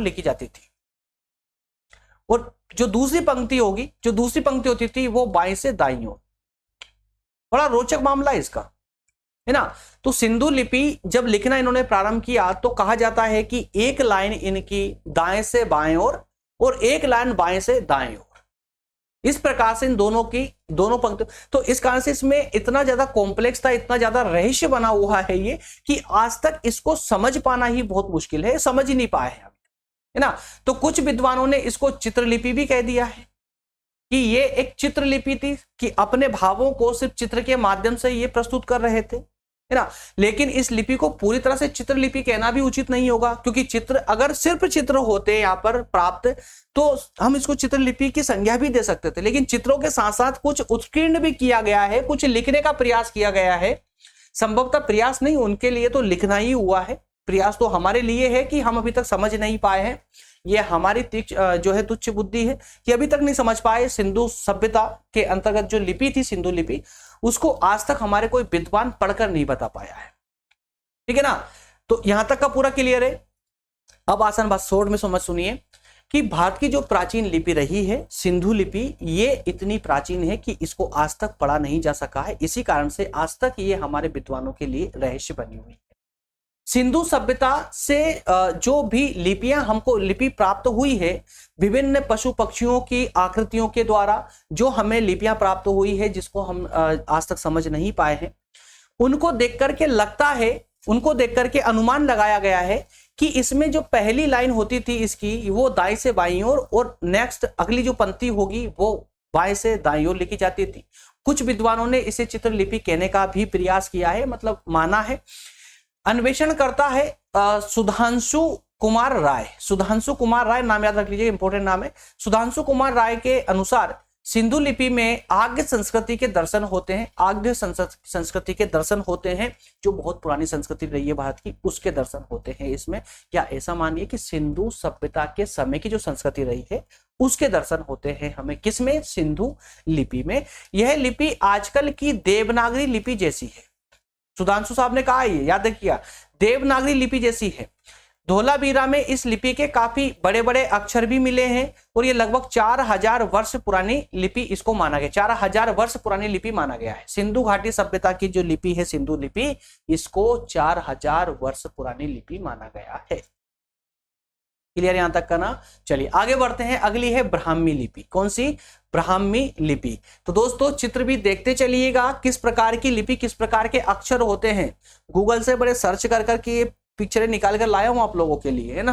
लिखी जाती थी, और जो दूसरी पंक्ति होती थी वो बाईं से दाईं ओर। बड़ा रोचक मामला है इसका, है ना। तो सिंधु लिपि जब लिखना इन्होंने प्रारंभ किया तो कहा जाता है कि एक लाइन इनकी दाएं से बाएं ओर और एक लाइन बाएं से दाएं ओर, इस प्रकार से इन दोनों पंक्तियों, तो इस कारण से इसमें इतना ज्यादा कॉम्प्लेक्स था, इतना ज्यादा रहस्य बना हुआ है ये, कि आज तक इसको समझ पाना ही बहुत मुश्किल है, समझ ही नहीं पाए हैं, है ना। तो कुछ विद्वानों ने इसको चित्रलिपि भी कह दिया है कि ये एक चित्रलिपि थी, कि अपने भावों को सिर्फ चित्र के माध्यम से ये प्रस्तुत कर रहे थे, है ना। लेकिन इस लिपि को पूरी तरह से चित्रलिपि कहना भी उचित नहीं होगा, क्योंकि चित्र, अगर सिर्फ चित्र होते यहाँ पर प्राप्त, तो हम इसको चित्रलिपि की संज्ञा भी दे सकते थे। लेकिन चित्रों के साथ साथ कुछ उत्कीर्ण भी किया गया है, कुछ लिखने का प्रयास किया गया है। संभवतः प्रयास नहीं, उनके लिए तो लिखना ही हुआ है, प्रयास तो हमारे लिए है कि हम अभी तक समझ नहीं पाए हैं। ये हमारी जो है तुच्छ बुद्धि है कि अभी तक नहीं समझ पाए। सिंधु सभ्यता के अंतर्गत जो लिपि थी, सिंधु लिपि, उसको आज तक हमारे कोई विद्वान पढ़कर नहीं बता पाया है, ठीक है ना। तो यहां तक का पूरा क्लियर है। अब आसान बात शॉर्ट में समझ सुनिए कि भारत की जो प्राचीन लिपि रही है, सिंधु लिपि, ये इतनी प्राचीन है कि इसको आज तक पढ़ा नहीं जा सका है। इसी कारण से आज तक ये हमारे विद्वानों के लिए रहस्य बनी हुई है। सिंधु सभ्यता से जो भी लिपियां हमको लिपि प्राप्त हुई है, विभिन्न पशु पक्षियों की आकृतियों के द्वारा जो हमें लिपियां प्राप्त हुई है, जिसको हम आज तक समझ नहीं पाए हैं, उनको देख करके लगता है, उनको देख करके अनुमान लगाया गया है कि इसमें जो पहली लाइन होती थी इसकी, वो दाएं से बाईं ओर, और नेक्स्ट अगली जो पंक्ति होगी वो बाएं से दाईं ओर लिखी जाती थी। कुछ विद्वानों ने इसे चित्रलिपि कहने का भी प्रयास किया है, मतलब माना है। अन्वेषण करता है सुधांशु कुमार राय। सुधांशु कुमार राय नाम याद रख लीजिए, इंपॉर्टेंट नाम है। सुधांशु कुमार राय के अनुसार सिंधु लिपि में आग्य संस्कृति के दर्शन होते हैं। आग्य संस्कृति के दर्शन होते हैं, जो बहुत पुरानी संस्कृति रही है भारत की, उसके दर्शन होते हैं इसमें। या ऐसा मानिए कि सिंधु सभ्यता के समय की जो संस्कृति रही है, उसके दर्शन होते हैं हमें किसमें? सिंधु लिपि में। यह लिपि आजकल की देवनागरी लिपि जैसी है। सुधांशु साहब ने कहा, ये याद रखिएगा, देवनागरी लिपि जैसी है। धोलावीरा में इस लिपि के काफी बड़े बड़े अक्षर भी मिले हैं, और ये लगभग 4000 वर्ष पुरानी लिपि इसको माना गया, 4000 वर्ष पुरानी लिपि माना गया है। सिंधु घाटी सभ्यता की जो लिपि है, सिंधु लिपि, इसको 4000 वर्ष पुरानी लिपि माना गया है। क्लियर यहां तक का ना? चलिए आगे बढ़ते हैं। अगली है ब्राह्मी लिपि। कौन सी? ब्राह्मी लिपि। तो दोस्तों चित्र भी देखते चलिएगा, किस प्रकार की लिपि, किस प्रकार के अक्षर होते हैं। गूगल से बड़े सर्च कर करके पिक्चरें निकाल कर लाया हूं आप लोगों के लिए, है ना।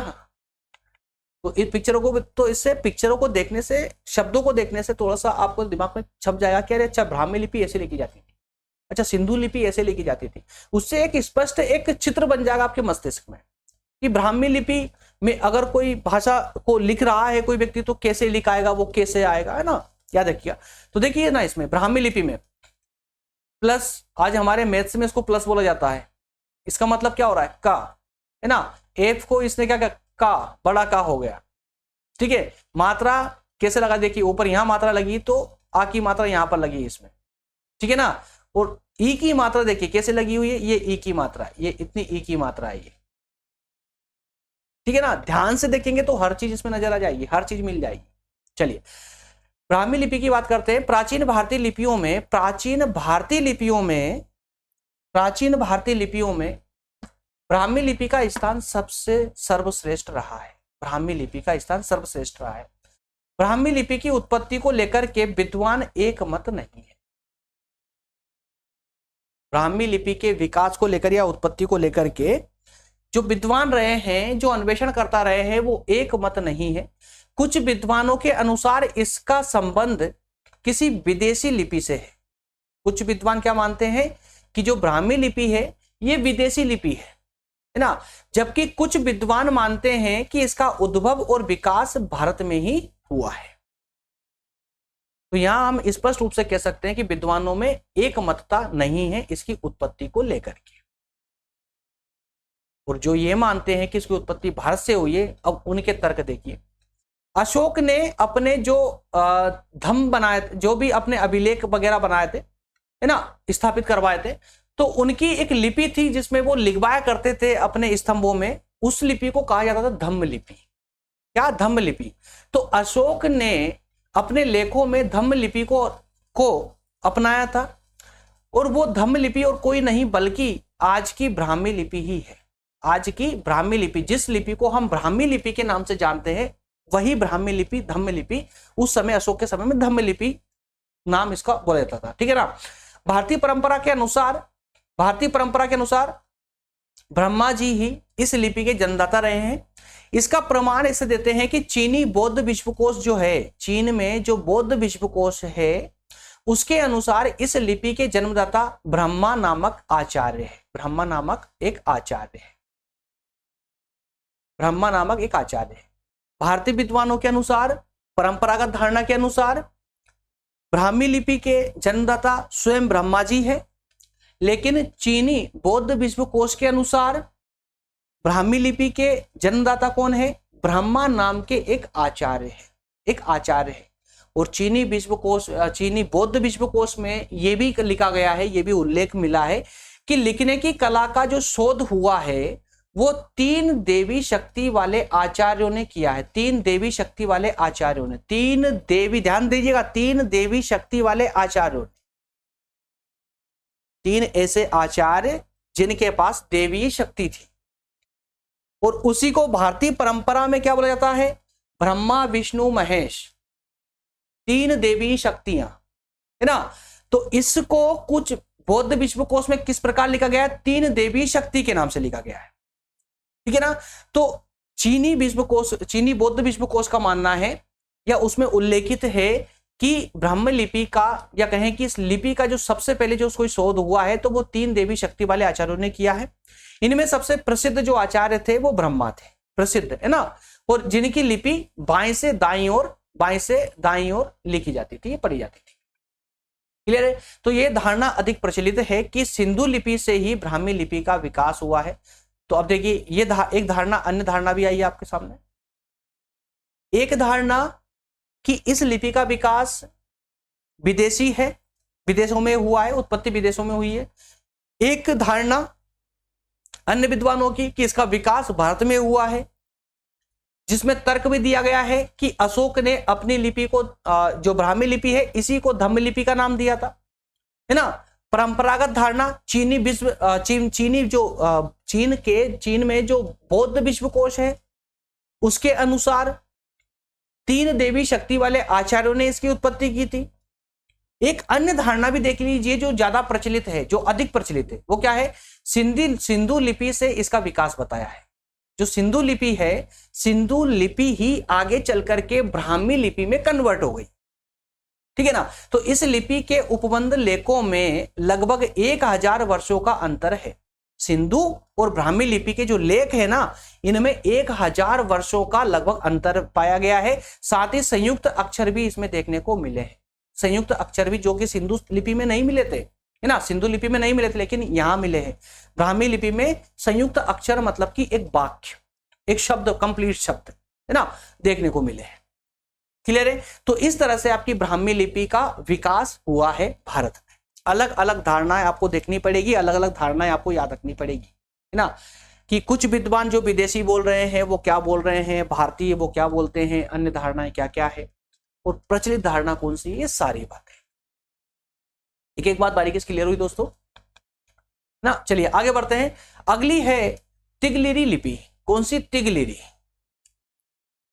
तो इन पिक्चरों को, तो इससे पिक्चरों को देखने से, शब्दों को देखने से थोड़ा सा आपको दिमाग में छप जाएगा कि अरे अच्छा, ब्राह्मी लिपि ऐसे लिखी जाती थी, अच्छा सिंधु लिपि ऐसे लिखी जाती थी। उससे एक स्पष्ट एक चित्र बन जाएगा आपके मस्तिष्क में कि ब्राह्मी लिपि में अगर कोई भाषा को लिख रहा है कोई व्यक्ति, तो कैसे लिखाएगा, वो कैसे आएगा, है ना। याद रखिएगा। तो देखिए ना, इसमें ब्राह्मी लिपि में प्लस, आज हमारे मैथ्स में इसको प्लस बोला जाता है। इसका मतलब क्या हो रहा है? का, है ना। एफ को इसने क्या किया? का, बड़ा का हो गया, ठीक है। मात्रा कैसे लगा? देखिए ऊपर यहां मात्रा लगी, तो आ की मात्रा यहां पर लगी इसमें, ठीक है ना। और ई की मात्रा देखिए कैसे लगी हुई है, ये ई की मात्रा, ये इतनी ई की मात्रा है ये, ठीक है ना। ध्यान से देखेंगे तो हर चीज इसमें नजर आ जाएगी, हर चीज मिल जाएगी। चलिए ब्राह्मी लिपि की बात करते हैं। प्राचीन भारतीय लिपियों में ब्राह्मी लिपि का स्थान सबसे सर्वश्रेष्ठ रहा है। ब्राह्मी लिपि का स्थान सर्वश्रेष्ठ रहा है। ब्राह्मी लिपि की उत्पत्ति को लेकर के विद्वान एक मत नहीं है। ब्राह्मी लिपि के विकास को लेकर या उत्पत्ति को लेकर के जो विद्वान रहे हैं, जो अन्वेषण करता रहे हैं, वो एक मत नहीं है। कुछ विद्वानों के अनुसार इसका संबंध किसी विदेशी लिपि से है। कुछ विद्वान क्या मानते हैं कि जो ब्राह्मी लिपि है ये विदेशी लिपि है ना। जबकि कुछ विद्वान मानते हैं कि इसका उद्भव और विकास भारत में ही हुआ है। तो यहां हम स्पष्ट रूप से कह सकते हैं कि विद्वानों में एक मतता नहीं है इसकी उत्पत्ति को लेकर के। और जो ये मानते हैं कि इसकी उत्पत्ति भारत से हुई है, अब उनके तर्क देखिए। अशोक ने अपने जो धम्म बनाए, जो भी अपने अभिलेख वगैरह बनाए थे, है ना, स्थापित करवाए थे, तो उनकी एक लिपि थी जिसमें वो लिखवाया करते थे अपने स्तंभों में। उस लिपि को कहा जाता था धम्म लिपि। क्या? धम्म लिपि। तो अशोक ने अपने लेखों में धम्म लिपि को अपनाया था, और वो धम्म लिपि और कोई नहीं बल्कि आज की ब्राह्मी लिपि ही है। आज की ब्राह्मी लिपि, जिस लिपि को हम ब्राह्मी लिपि के नाम से जानते हैं, वही ब्राह्मी लिपि धम्म लिपि, उस समय अशोक के समय में धम्म लिपि नाम इसका बोला जाता था, ठीक है ना। भारतीय परंपरा के अनुसार ब्रह्मा जी ही इस लिपि के जन्मदाता रहे हैं। इसका प्रमाण ऐसे देते हैं कि चीनी बौद्ध विश्वकोश जो है, चीन में जो बौद्ध विश्वकोश है, उसके अनुसार इस लिपि के जन्मदाता ब्रह्मा नामक आचार्य है। ब्रह्मा नामक एक आचार्य है। भारतीय विद्वानों के अनुसार, परंपरागत धारणा के अनुसार ब्राह्मी लिपि के जन्मदाता स्वयं ब्रह्मा जी है, लेकिन चीनी बौद्ध विश्वकोश के अनुसार ब्राह्मी लिपि के जन्मदाता कौन है? ब्रह्मा नाम के एक आचार्य है। और चीनी बौद्ध विश्वकोश में यह भी लिखा गया है, यह भी उल्लेख मिला है कि लिखने की कला का जो शोध हुआ है वो 3 देवी शक्ति वाले आचार्यों ने किया है। 3 देवी शक्ति वाले आचार्यों ने, 3 देवी, ध्यान दीजिएगा, 3 देवी शक्ति वाले आचार्यों ने, 3 ऐसे आचार्य जिनके पास देवी शक्ति थी। और उसी को भारतीय परंपरा में क्या बोला जाता है? ब्रह्मा विष्णु महेश, 3 देवी शक्तियां, है ना। तो इसको कुछ बौद्ध विश्वकोश में किस प्रकार लिखा गया है? 3 देवी शक्ति के नाम से लिखा गया है, ठीक है ना। तो चीनी बौद्ध विश्वकोश का मानना है या उसमें उल्लेखित है कि ब्राह्मी लिपि का, या कहें कि इस लिपि का जो सबसे पहले जो उसको शोध हुआ है तो वो 3 देवी शक्ति वाले आचार्यों ने किया है। इनमें सबसे प्रसिद्ध जो आचार्य थे वो ब्रह्मा थे, प्रसिद्ध, है ना। और जिनकी लिपि बाएं से दाईं ओर लिखी जाती थी, पढ़ी जाती थी। क्लियर है? तो ये धारणा अधिक प्रचलित है कि सिंधु लिपि से ही ब्राह्मी लिपि का विकास हुआ है। तो अब देखिए, ये एक धारणा, अन्य धारणा भी आई है आपके सामने। एक धारणा कि इस लिपि का विकास विदेशी है, विदेशों में हुआ है, उत्पत्ति विदेशों में हुई है। एक धारणा अन्य विद्वानों की कि इसका विकास भारत में हुआ है, जिसमें तर्क भी दिया गया है कि अशोक ने अपनी लिपि को, जो ब्राह्मी लिपि है, इसी को धम्म लिपि का नाम दिया था, है ना। परंपरागत धारणा चीन में जो बौद्ध विश्वकोश है उसके अनुसार 3 देवी शक्ति वाले आचार्यों ने इसकी उत्पत्ति की थी। एक अन्य धारणा भी देख लीजिए जो ज्यादा प्रचलित है, जो अधिक प्रचलित है, वो क्या है? सिंधु लिपि से इसका विकास बताया है। जो सिंधु लिपि है, सिंधु लिपि ही आगे चल करके ब्राह्मी लिपि में कन्वर्ट हो गई, ठीक है ना। तो इस लिपि के उपबंध लेखों में लगभग 1000 वर्षों का अंतर है। सिंधु और ब्राह्मी लिपि के जो लेख है ना, इनमें 1000 वर्षों का लगभग अंतर पाया गया है। साथ ही संयुक्त अक्षर भी इसमें देखने को मिले हैं। संयुक्त अक्षर भी जो कि सिंधु लिपि में नहीं मिले थे, है ना, सिंधु लिपि में नहीं मिले थे, लेकिन यहां मिले हैं। ब्राह्मी लिपि में संयुक्त अक्षर मतलब कि एक वाक्य, एक शब्द, कंप्लीट शब्द, है ना, देखने को मिले हैं। क्लियर है? तो इस तरह से आपकी ब्राह्मी लिपि का विकास हुआ है भारत में। अलग अलग धारणाएं आपको देखनी पड़ेगी, अलग अलग धारणाएं आपको याद रखनी पड़ेगी, है ना, कि कुछ विद्वान जो विदेशी बोल रहे हैं वो क्या बोल रहे हैं, भारतीय वो क्या बोलते हैं, अन्य धारणाएं क्या क्या है, और प्रचलित धारणा कौन सी है, ये सारी बातें। एक एक बात बारीकी से क्लियर हुई दोस्तों ना। चलिए आगे बढ़ते हैं। अगली है तिगलिरी लिपि। कौन सी? तिगलिरी।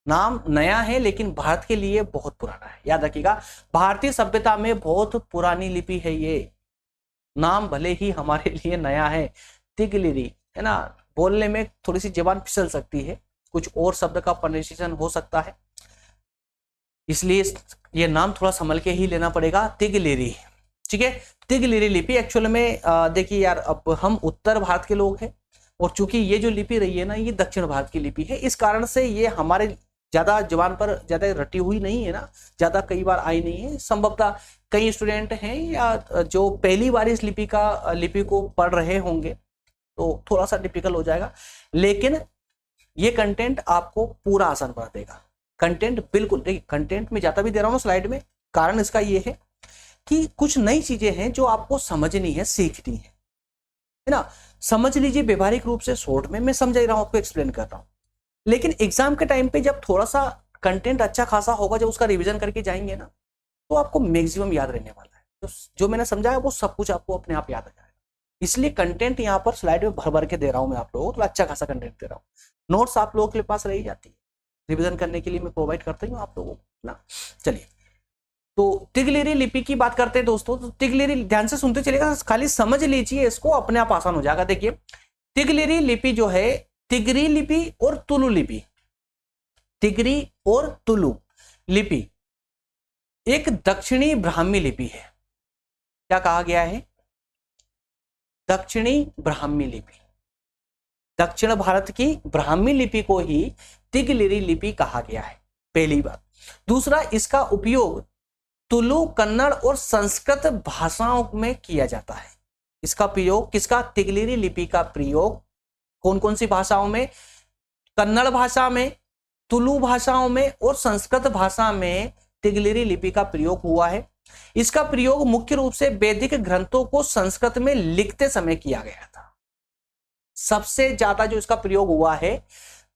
नाम नया है लेकिन भारत के लिए बहुत पुराना है। याद रखिएगा, भारतीय सभ्यता में बहुत पुरानी लिपि है ये। नाम भले ही हमारे लिए नया है, तिगलिरी, है ना। बोलने में थोड़ी सी जबान फिसल सकती है, कुछ और शब्द का प्रोनाउंसिएशन हो सकता है, इसलिए ये नाम थोड़ा संभल के ही लेना पड़ेगा, तिगलिरी, ठीक है। तिगलिरी लिपि एक्चुअल में देखिए यार, अब हम उत्तर भारत के लोग हैं और चूंकि ये जो लिपि रही है ना, ये दक्षिण भारत की लिपि है, इस कारण से ये हमारे ज्यादा जबान पर ज्यादा रटी हुई नहीं है ना, ज्यादा कई बार आई नहीं है। संभवतः कई स्टूडेंट हैं या जो पहली बार इस लिपि को पढ़ रहे होंगे तो थोड़ा सा डिफिकल्ट हो जाएगा, लेकिन ये कंटेंट आपको पूरा आसान बना देगा। कंटेंट बिल्कुल, देखिए कंटेंट में ज्यादा भी दे रहा हूँ स्लाइड में, कारण इसका ये है कि कुछ नई चीजें हैं जो आपको समझनी है, सीखनी है ना। समझ लीजिए व्यवहारिक रूप से, शॉर्ट में मैं समझ रहा हूं, आपको एक्सप्लेन कर रहा हूं, लेकिन एग्जाम के टाइम पे जब थोड़ा सा कंटेंट अच्छा खासा होगा, जब उसका रिवीजन करके जाएंगे ना, तो आपको मैक्सिमम याद रहने वाला है। तो जो मैंने समझाया वो सब कुछ आपको अपने आप याद आ जाएगा। इसलिए कंटेंट यहाँ पर स्लाइड में भर भर के दे रहा हूँ मैं आप लोगों को, तो अच्छा खासा कंटेंट दे रहा हूँ। नोट्स आप लोगों के पास रही जाती है, रिवीजन करने के लिए मैं प्रोवाइड करता हूँ आप लोगों को ना। चलिए, तो तिगलेरी लिपि की बात करते हैं दोस्तों। तो तिगलेरी, ध्यान से सुनते चलेगा, खाली समझ लीजिए इसको, अपने आप आसान हो जाएगा। देखिए, तिगलेरी लिपि जो है, तिगरी लिपि और तुलु लिपि, तिगरी और तुलु लिपि एक दक्षिणी ब्राह्मी लिपि है। क्या कहा गया है? दक्षिणी ब्राह्मी लिपि। दक्षिण भारत की ब्राह्मी लिपि को ही तिगलेरी लिपि कहा गया है, पहली बात। दूसरा, इसका उपयोग तुलु, कन्नड़ और संस्कृत भाषाओं में किया जाता है। इसका प्रयोग किसका? तिगलेरी लिपि का प्रयोग कौन कौन सी भाषाओं में? कन्नड़ भाषा में, तुलु भाषाओं में और संस्कृत भाषा में तिगलेरी लिपि का प्रयोग हुआ है। इसका प्रयोग मुख्य रूप से वैदिक ग्रंथों को संस्कृत में लिखते समय किया गया था। सबसे ज्यादा जो इसका प्रयोग हुआ है,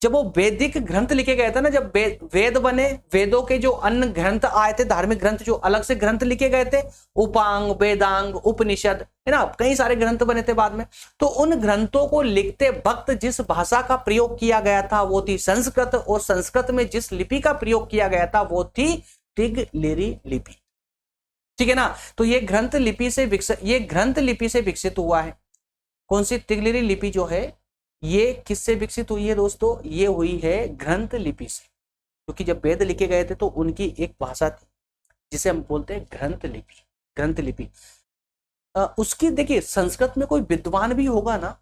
जब वो वैदिक ग्रंथ लिखे गए थे ना, जब वेद बने, वेदों के जो अन्य ग्रंथ आए थे, धार्मिक ग्रंथ जो अलग से ग्रंथ लिखे गए थे, उपांग, वेदांग, उपनिषद, है ना, कई सारे ग्रंथ बने थे बाद में। तो उन ग्रंथों को लिखते वक्त जिस भाषा का प्रयोग किया गया था वो थी संस्कृत, और संस्कृत में जिस लिपि का प्रयोग किया गया था वो थी तिगलेरी लिपि। ठीक है ना। तो ये ग्रंथ लिपि से विकसित हुआ है। कौन सी? तिगलेरी लिपि जो है ये किससे विकसित हुई है दोस्तों? ये हुई है ग्रंथ लिपि से, क्योंकि जब वेद लिखे गए थे तो उनकी एक भाषा थी जिसे हम बोलते हैं ग्रंथ लिपि। ग्रंथ लिपि उसकी, देखिए, संस्कृत में कोई विद्वान भी होगा ना,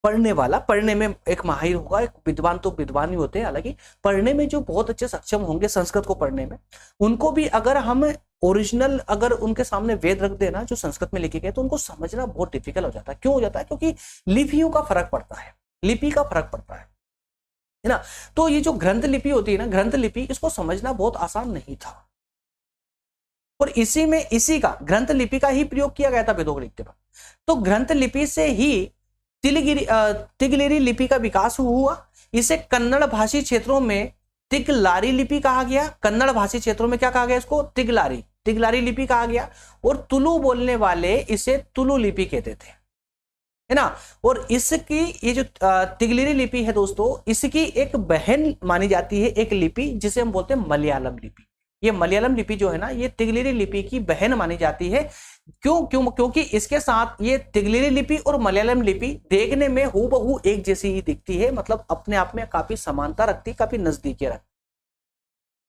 पढ़ने वाला, पढ़ने में एक माहिर होगा, एक विद्वान तो विद्वान ही होते हैं, हालांकि पढ़ने में जो बहुत अच्छे सक्षम होंगे संस्कृत को पढ़ने में, उनको भी अगर हम ओरिजिनल अगर उनके सामने वेद रख देना जो संस्कृत में लिखे गए, तो उनको समझना बहुत डिफिकल्ट हो जाता है। क्यों हो जाता है? क्योंकि लिपियों का फर्क पड़ता है, लिपि का फर्क पड़ता है ना। तो ये जो ग्रंथ लिपि होती है ना, ग्रंथ लिपि, इसको समझना बहुत आसान नहीं था, और इसी का ग्रंथ लिपि का ही प्रयोग किया गया था वेदों को लिखते वक्त। तो ग्रंथ लिपि से ही तिगलेरी लिपि का विकास हुआ। इसे कन्नड़ भाषी क्षेत्रों में तिगलारी लिपि कहा गया। कन्नड़ भाषी क्षेत्रों में क्या कहा गया? इसको तिगलारी लिपि कहा गया। और तुलु बोलने वाले इसे तुलु लिपि कहते थे, है ना। और इसकी ये जो तिगलेरी लिपि है दोस्तों, इसकी एक बहन मानी जाती है एक लिपि जिसे हम बोलते हैं मलयालम लिपि। ये मलयालम लिपि जो है ना, ये तिगलेरी लिपि की बहन मानी जाती है। क्योंकि इसके साथ ये तिगलेरी लिपि और मलयालम लिपि देखने में हूबहू एक जैसी ही दिखती है, मतलब अपने आप में काफी समानता रखती, काफी नजदीकी रखती।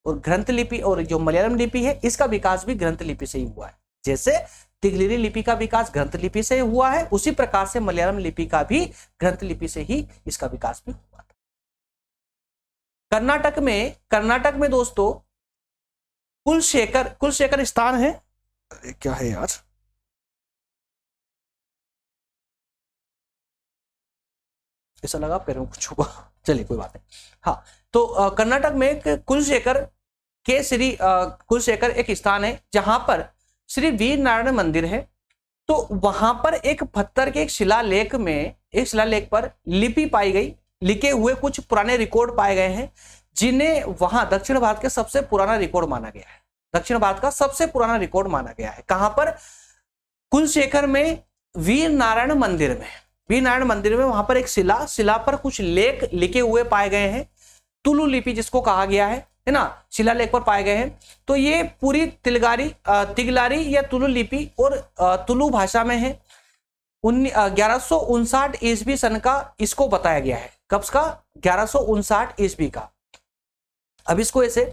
और ग्रंथ लिपि और जो मलयालम लिपि है, इसका विकास भी ग्रंथ लिपि से ही हुआ है। जैसे तिगलेरी लिपि का विकास ग्रंथ लिपि से हुआ है, उसी प्रकार से मलयालम लिपि का भी ग्रंथ लिपि से ही इसका विकास भी हुआ था। कर्नाटक में दोस्तों कुलशेखर स्थान है। क्या है यार, ऐसा लगा पैरों कुछ हुआ, चलिए कोई बात नहीं। हाँ, तो कर्नाटक में कुलशेखर एक स्थान है जहां पर श्री वीर नारायण मंदिर है। तो वहां पर एक पत्थर के एक शिलालेख पर लिपि पाई गई, लिखे हुए कुछ पुराने रिकॉर्ड पाए गए हैं, जिन्हें वहां दक्षिण भारत के सबसे पुराना रिकॉर्ड माना गया है। दक्षिण भारत का सबसे पुराना रिकॉर्ड माना गया है। कहां पर? कुलशेखर में वीर नारायण मंदिर में वहां पर एक शिला पर कुछ लेख लिखे हुए पाए गए हैं, तुलु लिपि जिसको कहा गया है ना, शिलालेख पर पाए गए हैं। तो ये पूरी तिगलारी या तुलु लिपि और तुलु भाषा में है। 1159 ईस्वी सन का इसको बताया गया है। कब का? 1159 ईस्वी का। अब इसको ऐसे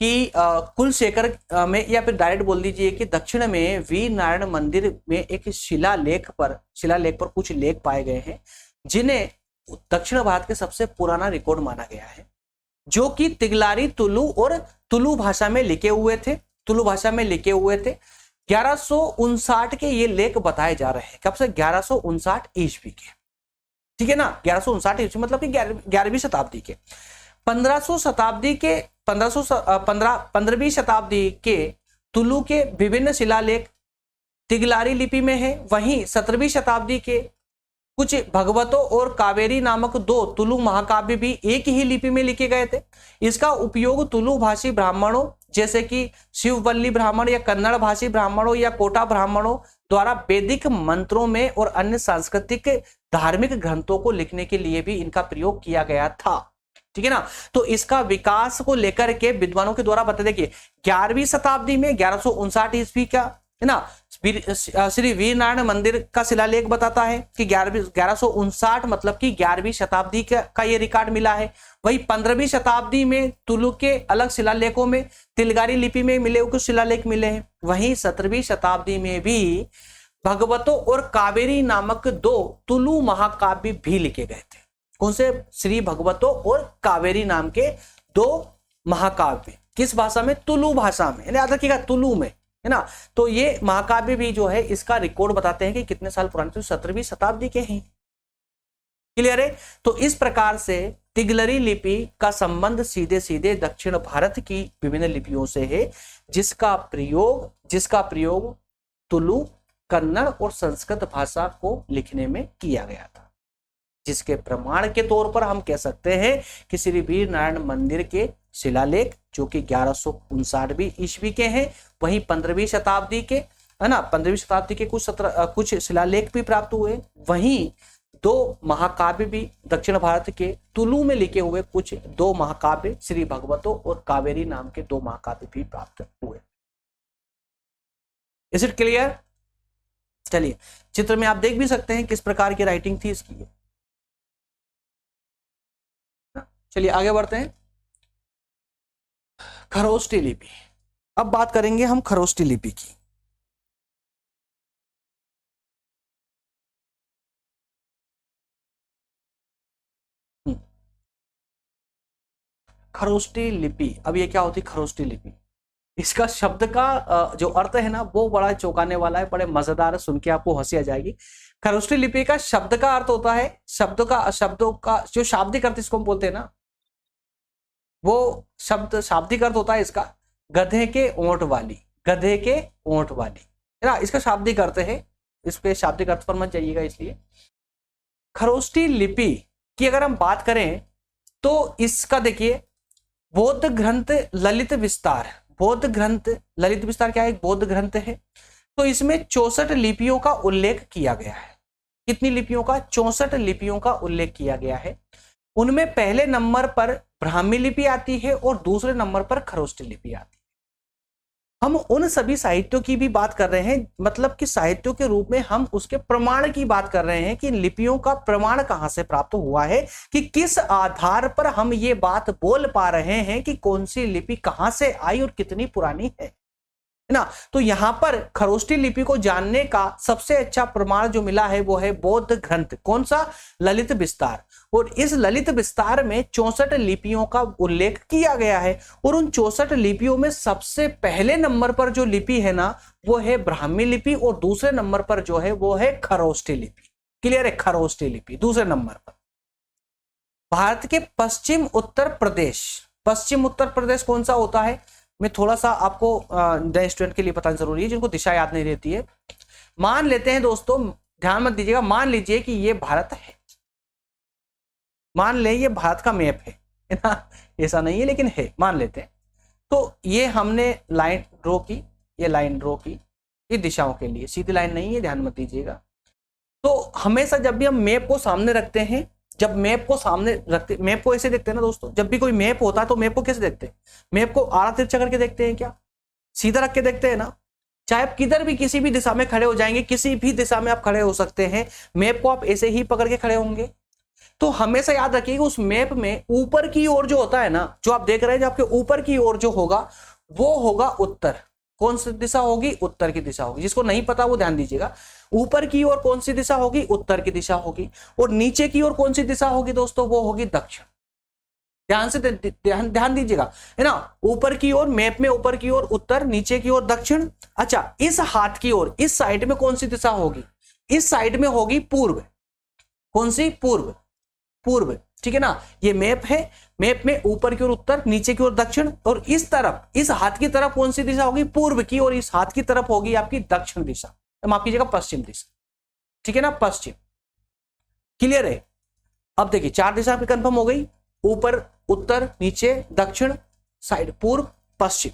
कि कुलशेखर में, या फिर डायरेक्ट बोल दीजिए कि दक्षिण में वीर नारायण मंदिर में एक शिलालेख पर कुछ लेख पाए गए हैं, जिन्हें दक्षिण भारत के सबसे पुराना रिकॉर्ड माना गया है, जो कि तिगलारी, तुलु और तुलु भाषा में लिखे हुए थे। 1159 के ये लेख बताए जा रहे हैं। कब से? 1159 ईस्वी के, ठीक है ना। 1159 ईस्वी मतलब कि 11वीं शताब्दी के। 15वीं शताब्दी के तुलु के विभिन्न शिलालेख तिगलारी लिपि में है। वहीं 17वीं शताब्दी के कुछ भगवतों और कावेरी नामक 2 तुलु महाकाव्य भी एक ही लिपि में लिखे गए थे। इसका उपयोग तुलु भाषी ब्राह्मणों जैसे कि शिववल्ली ब्राह्मण या कन्नड़ भाषी ब्राह्मणों या कोटा ब्राह्मणों द्वारा वैदिक मंत्रों में और अन्य सांस्कृतिक धार्मिक ग्रंथों को लिखने के लिए भी इनका प्रयोग किया गया था। ठीक है ना। तो इसका विकास को लेकर के विद्वानों के द्वारा बताते, देखिए 11वीं शताब्दी में 1159 ईस्वी का है ना श्री वीर नारायण मंदिर का शिलालेख बताता है कि 1159 मतलब कि 11वीं शताब्दी का ये रिकॉर्ड मिला है। वही 15वीं शताब्दी में तुलु के अलग शिलालेखों में तिलगारी लिपि में मिले हुए कुछ शिलालेख मिले हैं। वहीं 17वीं शताब्दी में भी भगवतो और कावेरी नामक 2 तुलु महाकाव्य भी लिखे गए थे। कौन से? श्री भगवतो और कावेरी नाम के 2 महाकाव्य। किस भाषा में? तुलु भाषा में, याद रखिएगा तुलु में, है ना। तो ये महाकाव्य भी जो है इसका रिकॉर्ड बताते हैं कि कितने साल पुराने, तो 17वीं शताब्दी के हैं। क्लियर है। तो इस प्रकार से तिगलरी लिपि का संबंध सीधे सीधे दक्षिण भारत की विभिन्न लिपियों से है, जिसका प्रयोग तुलु, कन्नड़ और संस्कृत भाषा को लिखने में किया गया था, जिसके प्रमाण के तौर पर हम कह सकते हैं कि श्री वीर नारायण मंदिर के शिलालेख जो कि 1159वीं ईस्वी के हैं, वहीं 15वीं शताब्दी के, है ना, 15वीं शताब्दी के कुछ शिलालेख भी प्राप्त हुए। वहीं 2 महाकाव्य भी दक्षिण भारत के तुलु में लिखे हुए कुछ 2 महाकाव्य श्री भगवतो और कावेरी नाम के 2 महाकाव्य भी प्राप्त हुए। Is it clear? चलिए चित्र में आप देख भी सकते हैं किस प्रकार की राइटिंग थी इसकी। चलिए आगे बढ़ते हैं। खरोष्टी लिपि, अब बात करेंगे हम खरोष्टी लिपि की। खरोष्टी लिपि, अब ये क्या होती खरोष्टी लिपि? इसका शब्द का जो अर्थ है ना वो बड़ा चौंकाने वाला है, बड़े मजेदार है, सुन के आपको हंसी आ जाएगी। खरोष्टी लिपि का शब्द का अर्थ होता है, शब्दों का जो शाब्दिक अर्थ इसको हम बोलते हैं ना, वो शाब्दिक अर्थ होता है इसका गधे के ओंठ वाली, गधे के ओंठ वाली, है ना, इसका शाब्दिक अर्थ है। इस पे शाब्दिक अर्थ पर मत जाइएगा। इसलिए खरोष्टी लिपि की अगर हम बात करें तो इसका देखिए बौद्ध ग्रंथ ललित विस्तार, बौद्ध ग्रंथ ललित विस्तार क्या है? एक बौद्ध ग्रंथ है। तो इसमें 64 लिपियों का उल्लेख किया गया है। कितनी लिपियों का? 64 लिपियों का उल्लेख किया गया है। उनमें पहले नंबर पर ब्राह्मी लिपि आती है और दूसरे नंबर पर खरोष्टी लिपि आती है। हम उन सभी साहित्यों की भी बात कर रहे हैं, मतलब कि साहित्यों के रूप में हम उसके प्रमाण की बात कर रहे हैं कि लिपियों का प्रमाण कहां से प्राप्त हुआ है, कि किस आधार पर हम ये बात बोल पा रहे हैं कि कौन सी लिपि कहां से आई और कितनी पुरानी है ना। तो यहां पर खरोष्टी लिपि को जानने का सबसे अच्छा प्रमाण जो मिला है वो है बौद्ध ग्रंथ। कौन सा? ललित विस्तार। और इस ललित विस्तार में 64 लिपियों का उल्लेख किया गया है और उन 64 लिपियों में सबसे पहले नंबर पर जो लिपि है ना वो है ब्राह्मी लिपि और दूसरे नंबर पर जो है वो है खरोष्टी लिपि। क्लियर है? खरोष्टी लिपि दूसरे नंबर पर। भारत के पश्चिम उत्तर प्रदेश कौन सा होता है? मैं थोड़ा सा आपको नए स्टूडेंट के लिए बताना जरूरी है जिनको दिशा याद नहीं रहती है। मान लेते हैं दोस्तों, ध्यान मत दीजिएगा, मान लीजिए कि ये भारत है, मान ले ये भारत का मैप है ना, ऐसा नहीं है लेकिन है, मान लेते हैं। तो ये हमने लाइन ड्रॉ की, ये लाइन ड्रॉ की, ये दिशाओं के लिए सीधी लाइन नहीं है, ध्यान मत दीजिएगा। तो हमेशा जब भी हम मैप को सामने रखते हैं, जब मैप को सामने रखते, मैप को ऐसे देखते हैं ना दोस्तों, जब भी कोई मैप होता है तो मैप को कैसे देखते हैं? मैप को आड़ा तिरछा करके देखते हैं क्या? सीधा रख के देखते हैं ना। चाहे आप किधर भी किसी भी दिशा में खड़े हो जाएंगे, किसी भी दिशा में आप खड़े हो सकते हैं, मैप को आप ऐसे ही पकड़ के खड़े होंगे। तो हमेशा याद रखिएगा उस मैप में ऊपर की ओर जो होता है ना, जो आप देख रहे हैं, जो आपके ऊपर की ओर जो होगा वो होगा उत्तर। कौन सी दिशा होगी? उत्तर की दिशा होगी। जिसको नहीं पता वो ध्यान दीजिएगा, ऊपर की ओर कौन सी दिशा होगी? उत्तर की दिशा होगी। और नीचे की ओर कौन सी दिशा होगी दोस्तों? वो होगी दक्षिण। ध्यान से ध्यान दीजिएगा, है ना। ऊपर की ओर, मैप में ऊपर की ओर उत्तर, नीचे की ओर दक्षिण। अच्छा, इस हाथ की ओर, इस साइड में कौन सी दिशा होगी? इस साइड में होगी पूर्व। कौन सी? पूर्व। पूर्व, ठीक है ना। ये मैप है, मैप में ऊपर की ओर उत्तर, नीचे की ओर दक्षिण, और इस तरफ, इस हाथ की तरफ कौन सी दिशा होगी? पूर्व की, और इस हाथ की तरफ होगी आपकी दक्षिण दिशा, माफ कीजिएगा पश्चिम दिशा, ठीक है ना, पश्चिम। क्लियर है? अब देखिए 4 दिशा आपकी कंफर्म हो गई, ऊपर, उत्तर, नीचे, दक्षिण, साइड, पूर्व, पश्चिम।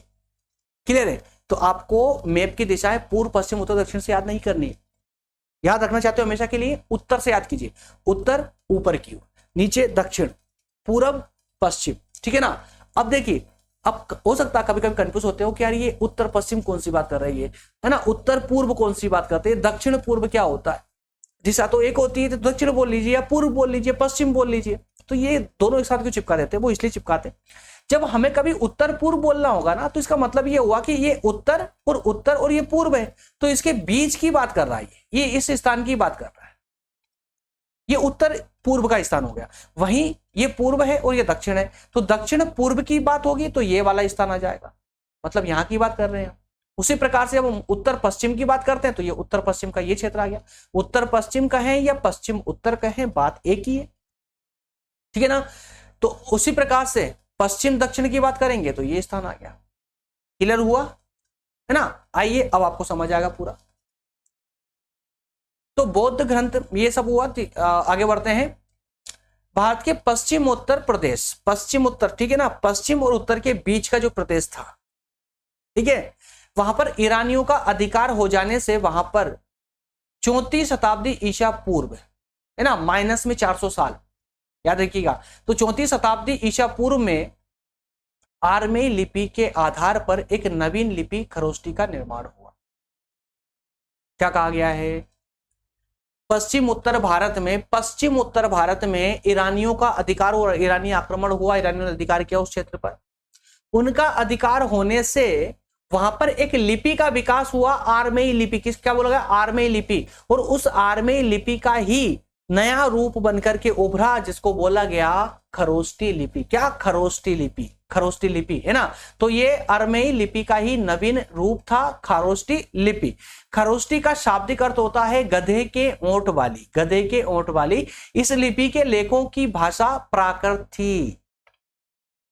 क्लियर है? तो आपको मैप की दिशाएं पूर्व, पश्चिम, उत्तर, दक्षिण से याद नहीं करनी है। याद रखना चाहते हो हमेशा के लिए उत्तर से याद कीजिए। उत्तर ऊपर की ओर, नीचे दक्षिण, पूरब पश्चिम, ठीक है ना। अब देखिए, अब हो सकता है कभी कभी कंफ्यूज होते हो कि यार ये उत्तर पश्चिम कौन सी बात कर रही है ना, उत्तर पूर्व कौन सी बात करते हैं, दक्षिण पूर्व क्या होता है। दिशा तो एक होती है, तो दक्षिण बोल लीजिए या पूर्व बोल लीजिए, पश्चिम बोल लीजिए। तो ये दोनों एक साथ क्यों चिपका देते हैं, वो इसलिए चिपकाते हैं, जब हमें कभी उत्तर पूर्व बोलना होगा ना, तो इसका मतलब ये हुआ कि ये उत्तर और ये पूर्व है, तो इसके बीच की बात कर रहा है, ये इस स्थान की बात कर रहा है। ये उत्तर पूर्व का स्थान हो गया, वहीं ये पूर्व है और ये दक्षिण है, तो दक्षिण पूर्व की बात होगी तो ये वाला स्थान आ जाएगा, मतलब यहां की बात कर रहे हैं। उसी प्रकार से जब हम उत्तर पश्चिम की बात करते हैं तो ये उत्तर पश्चिम का ये क्षेत्र आ गया। उत्तर पश्चिम कहें या पश्चिम उत्तर कहें, बात एक ही है, ठीक है ना। तो उसी प्रकार से पश्चिम दक्षिण की बात करेंगे तो ये स्थान आ गया। क्लियर हुआ है ना। आइए अब आपको समझ आएगा पूरा। तो बौद्ध ग्रंथ ये सब हुआ, आगे बढ़ते हैं। भारत के पश्चिम उत्तर प्रदेश, पश्चिम उत्तर, ठीक है ना, पश्चिम और उत्तर के बीच का जो प्रदेश था, ठीक है, वहां पर ईरानियों का अधिकार हो जाने से वहां पर 34 शताब्दी ईसा पूर्व, है ना, माइनस में 400 साल, याद रखिएगा। तो 34 शताब्दी ईसा पूर्व में आर्मेय लिपि के आधार पर एक नवीन लिपि खरोष्टी का निर्माण हुआ। क्या कहा गया है, पश्चिम उत्तर भारत में ईरानियों का अधिकार और ईरानी आक्रमण हुआ, ईरानियों ने अधिकार किया उस क्षेत्र पर। उनका अधिकार होने से वहां पर एक लिपि का विकास हुआ, आर्मेय लिपि। क्या बोला गया, आर्मेय लिपि। और उस आर्मेय लिपि का ही नया रूप बनकर के उभरा, जिसको बोला गया खरोष्टी लिपि। क्या, खरोष्टी लिपि, खरोष्टी लिपि, है ना। तो ये आर्मेय लिपि का ही नवीन रूप था, खरोष्टी लिपि। खरोष्टी का शाब्दिक अर्थ होता है गधे के ओंठ वाली, गधे के ओंठ वाली। इस लिपि के लेखों की भाषा प्राकृत थी।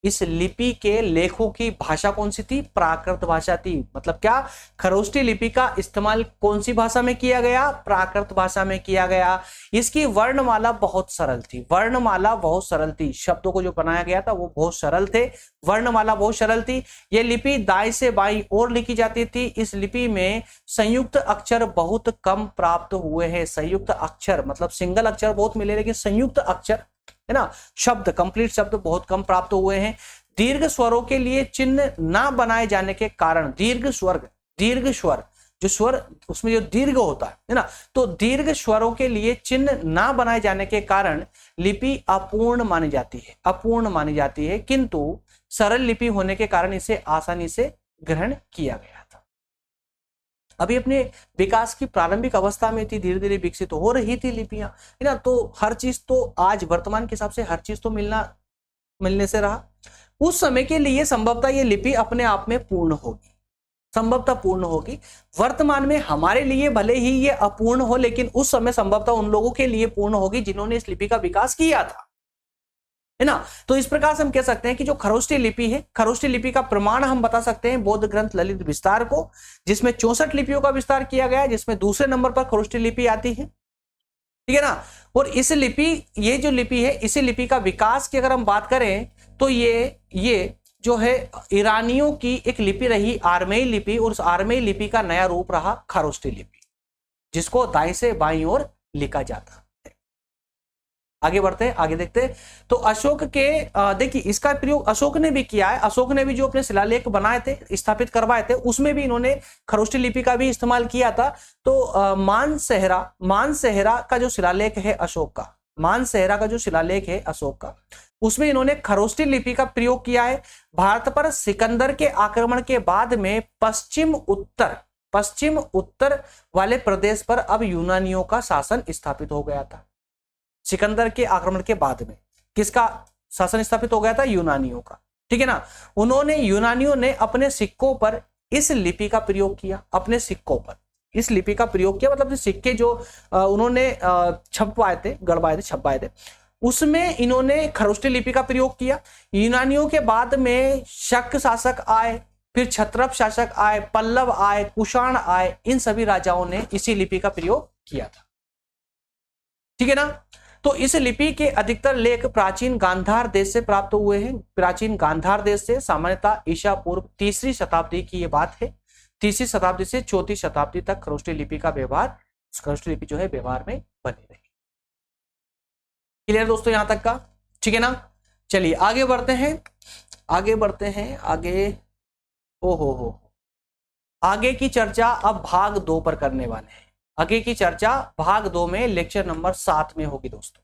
इस लिपि के लेखों की भाषा कौन सी थी, प्राकृत भाषा थी। मतलब क्या, खरोष्टी लिपि का इस्तेमाल कौन सी भाषा में किया गया, प्राकृत भाषा में किया गया। इसकी वर्णमाला बहुत सरल थी, वर्णमाला बहुत सरल थी, शब्दों को जो बनाया गया था वो बहुत सरल थे, वर्णमाला बहुत सरल थी। ये लिपि दाएं से बाईं ओर लिखी जाती थी। इस लिपि में संयुक्त अक्षर बहुत कम प्राप्त हुए हैं। संयुक्त अक्षर मतलब सिंगल अक्षर बहुत मिले, लेकिन संयुक्त अक्षर, है ना, शब्द, कंप्लीट शब्द बहुत कम प्राप्त हुए हैं। दीर्घ स्वरों के लिए चिन्ह ना बनाए जाने के कारण, दीर्घ स्वर, जो स्वर उसमें जो दीर्घ होता है ना, तो दीर्घ स्वरों के लिए चिन्ह ना बनाए जाने के कारण लिपि अपूर्ण मानी जाती है, किंतु सरल लिपि होने के कारण इसे आसानी से ग्रहण किया गया था। अभी अपने विकास की प्रारंभिक अवस्था में थी, धीरे धीरे विकसित हो रही थी लिपियां, है ना। तो हर चीज तो आज वर्तमान के हिसाब से हर चीज तो मिलने से रहा। उस समय के लिए संभवतः ये लिपि अपने आप में पूर्ण होगी, संभवतः पूर्ण होगी। वर्तमान में हमारे लिए भले ही ये अपूर्ण हो, लेकिन उस समय संभवतः उन लोगों के लिए पूर्ण होगी जिन्होंने इस लिपि का विकास किया था, है ना। तो इस प्रकार से हम कह सकते हैं कि जो खरोष्टी लिपि है, खरोष्टी लिपि का प्रमाण हम बता सकते हैं बौद्ध ग्रंथ ललित विस्तार को, जिसमें 64 लिपियों का विस्तार किया गया है, जिसमें दूसरे नंबर पर खरोष्टी लिपि आती है, ठीक है ना। और इस लिपि, ये जो लिपि है, इसी लिपि का विकास की अगर हम बात करें तो ये जो है ईरानियों की एक लिपि रही, आर्मेय लिपि, और उस आर्मेय लिपि का नया रूप रहा खरोष्टी लिपि, जिसको दाएं से बाईं ओर लिखा जाता है। आगे बढ़ते हैं, आगे देखते हैं। तो अशोक के देखिए इसका प्रयोग अशोक ने भी किया है। अशोक ने भी जो अपने शिलालेख बनाए थे, स्थापित करवाए थे, उसमें भी इन्होंने खरोष्टी लिपि का भी इस्तेमाल किया था। तो मानसेहरा का जो शिलालेख है अशोक का, मानसेहरा का जो शिलालेख है अशोक का, उसमें इन्होंने खरोष्टी लिपि का प्रयोग किया है। भारत पर सिकंदर के आक्रमण के बाद में पश्चिम उत्तर वाले प्रदेश पर अब यूनानियों का शासन स्थापित हो गया था। सिकंदर के आक्रमण के बाद में किसका शासन स्थापित हो गया था, यूनानियों का, ठीक है ना। यूनानियों ने अपने सिक्कों पर इस लिपि का प्रयोग किया, अपने सिक्कों पर इस लिपि का प्रयोग किया, मतलब सिक्के जो उन्होंने छपवाए थे, उसमें इन्होंने खरोष्टी लिपि का प्रयोग किया। यूनानियों के बाद में शक शासक आए, फिर क्षत्रप शासक आए, पल्लव आए, कुषाण आए, इन सभी राजाओं ने इसी लिपि का प्रयोग किया था, ठीक है ना। तो इस लिपि के अधिकतर लेख प्राचीन गांधार देश से प्राप्त हुए हैं। प्राचीन गांधार देश से, सामान्यतः ईसा पूर्व 3री शताब्दी की ये बात है। 3री शताब्दी से 4री शताब्दी तक खरोष्टी लिपि का व्यवहार, खरोष्टी लिपि जो है व्यवहार में बनी रही। क्लियर दोस्तों यहां तक का, ठीक है ना। चलिए आगे बढ़ते हैं, आगे बढ़ते हैं, आगे हो आगे की चर्चा अब भाग 2 पर करने वाले हैं। आगे की चर्चा भाग 2 में लेक्चर नंबर 7 में होगी दोस्तों।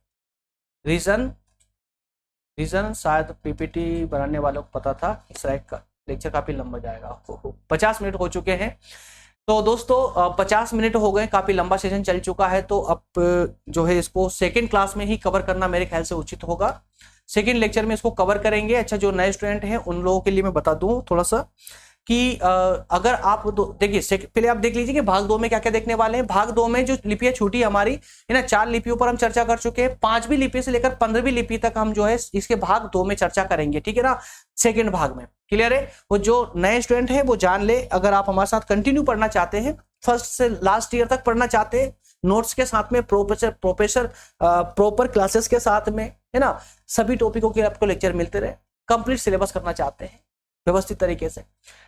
रीजन शायद पीपीटी बनाने वालों को पता था कि शायद का लेक्चर काफी लंबा जाएगा। 50 मिनट हो चुके हैं तो दोस्तों 50 मिनट हो गए, काफी लंबा सेशन चल चुका है। तो अब जो है इसको सेकेंड क्लास में ही कवर करना मेरे ख्याल से उचित होगा। सेकेंड लेक्चर में इसको कवर करेंगे। अच्छा, जो नए स्टूडेंट हैं उन लोगों के लिए मैं बता दूं थोड़ा सा कि अगर आप देखिए पहले आप देख लीजिए कि भाग 2 में क्या क्या देखने वाले हैं। भाग 2 में जो लिपियां छूटी हमारी है ना, 4 लिपियों पर हम चर्चा कर चुके हैं। 5वीं लिपि से लेकर 15वीं लिपि तक हम जो है इसके भाग 2 में चर्चा करेंगे, ठीक है ना, सेकेंड भाग में। क्लियर है? वो जो नए स्टूडेंट है वो जान ले, अगर आप हमारे साथ कंटिन्यू पढ़ना चाहते हैं, फर्स्ट से लास्ट ईयर तक पढ़ना चाहते हैं, नोट्स के साथ में प्रॉपर क्लासेस के साथ में, है ना, सभी टॉपिकों के आपको लेक्चर मिलते रहे, कंप्लीट सिलेबस करना चाहते हैं व्यवस्थित तरीके से,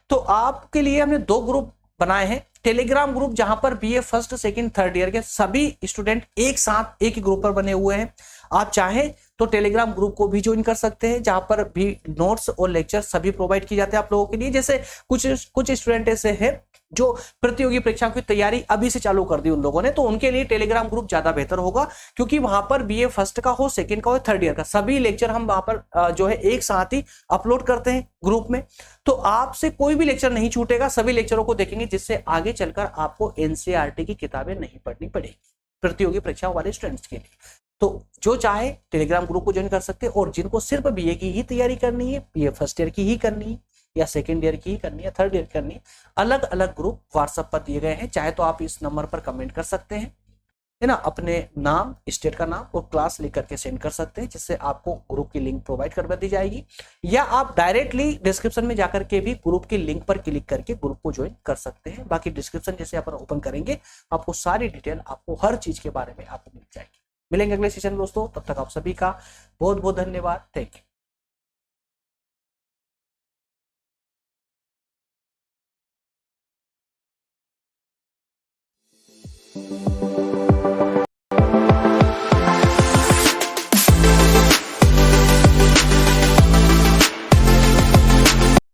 तो आपके लिए हमने 2 ग्रुप बनाए हैं। टेलीग्राम ग्रुप जहां पर BA first second third year के सभी स्टूडेंट एक साथ एक ही ग्रुप पर बने हुए हैं। आप चाहें तो टेलीग्राम ग्रुप को भी ज्वाइन कर सकते हैं, जहां पर भी नोट्स और लेक्चर सभी प्रोवाइड किए जाते हैं आप लोगों के लिए। जैसे कुछ स्टूडेंट ऐसे हैं जो प्रतियोगी परीक्षाओं की तैयारी अभी से चालू कर दी उन लोगों ने, तो उनके लिए टेलीग्राम ग्रुप ज्यादा बेहतर होगा, क्योंकि वहां पर बीए फर्स्ट का हो, सेकंड का हो, थर्ड ईयर का सभी लेक्चर हम वहां पर जो है एक साथ ही अपलोड करते हैं ग्रुप में। तो आपसे कोई भी लेक्चर नहीं छूटेगा, सभी लेक्चरों को देखेंगे, जिससे आगे चलकर आपको एनसीईआरटी की किताबें नहीं पढ़नी पड़ेगी प्रतियोगी परीक्षाओं वाले स्टूडेंट्स के लिए। तो जो चाहे टेलीग्राम ग्रुप को ज्वाइन कर सकते हैं, और जिनको सिर्फ बीए की ही तैयारी करनी है, बीए फर्स्ट ईयर की ही करनी है, या सेकेंड ईयर की करनी है, थर्ड ईयर करनी है, अलग अलग ग्रुप व्हाट्सएप पर दिए गए हैं। चाहे तो आप इस नंबर पर कमेंट कर सकते हैं, है ना, अपने नाम, स्टेट का नाम और क्लास लिख करके सेंड कर सकते हैं, जिससे आपको ग्रुप की लिंक प्रोवाइड करवा दी जाएगी। या आप डायरेक्टली डिस्क्रिप्शन में जाकर के भी ग्रुप की लिंक पर क्लिक करके ग्रुप को ज्वाइन कर सकते हैं। बाकी डिस्क्रिप्शन जैसे अपन ओपन करेंगे, आपको सारी डिटेल, आपको हर चीज के बारे में आपको मिल जाएगी। मिलेंगे अगले सेशन में दोस्तों, तब तक आप सभी का बहुत बहुत धन्यवाद। Thank you.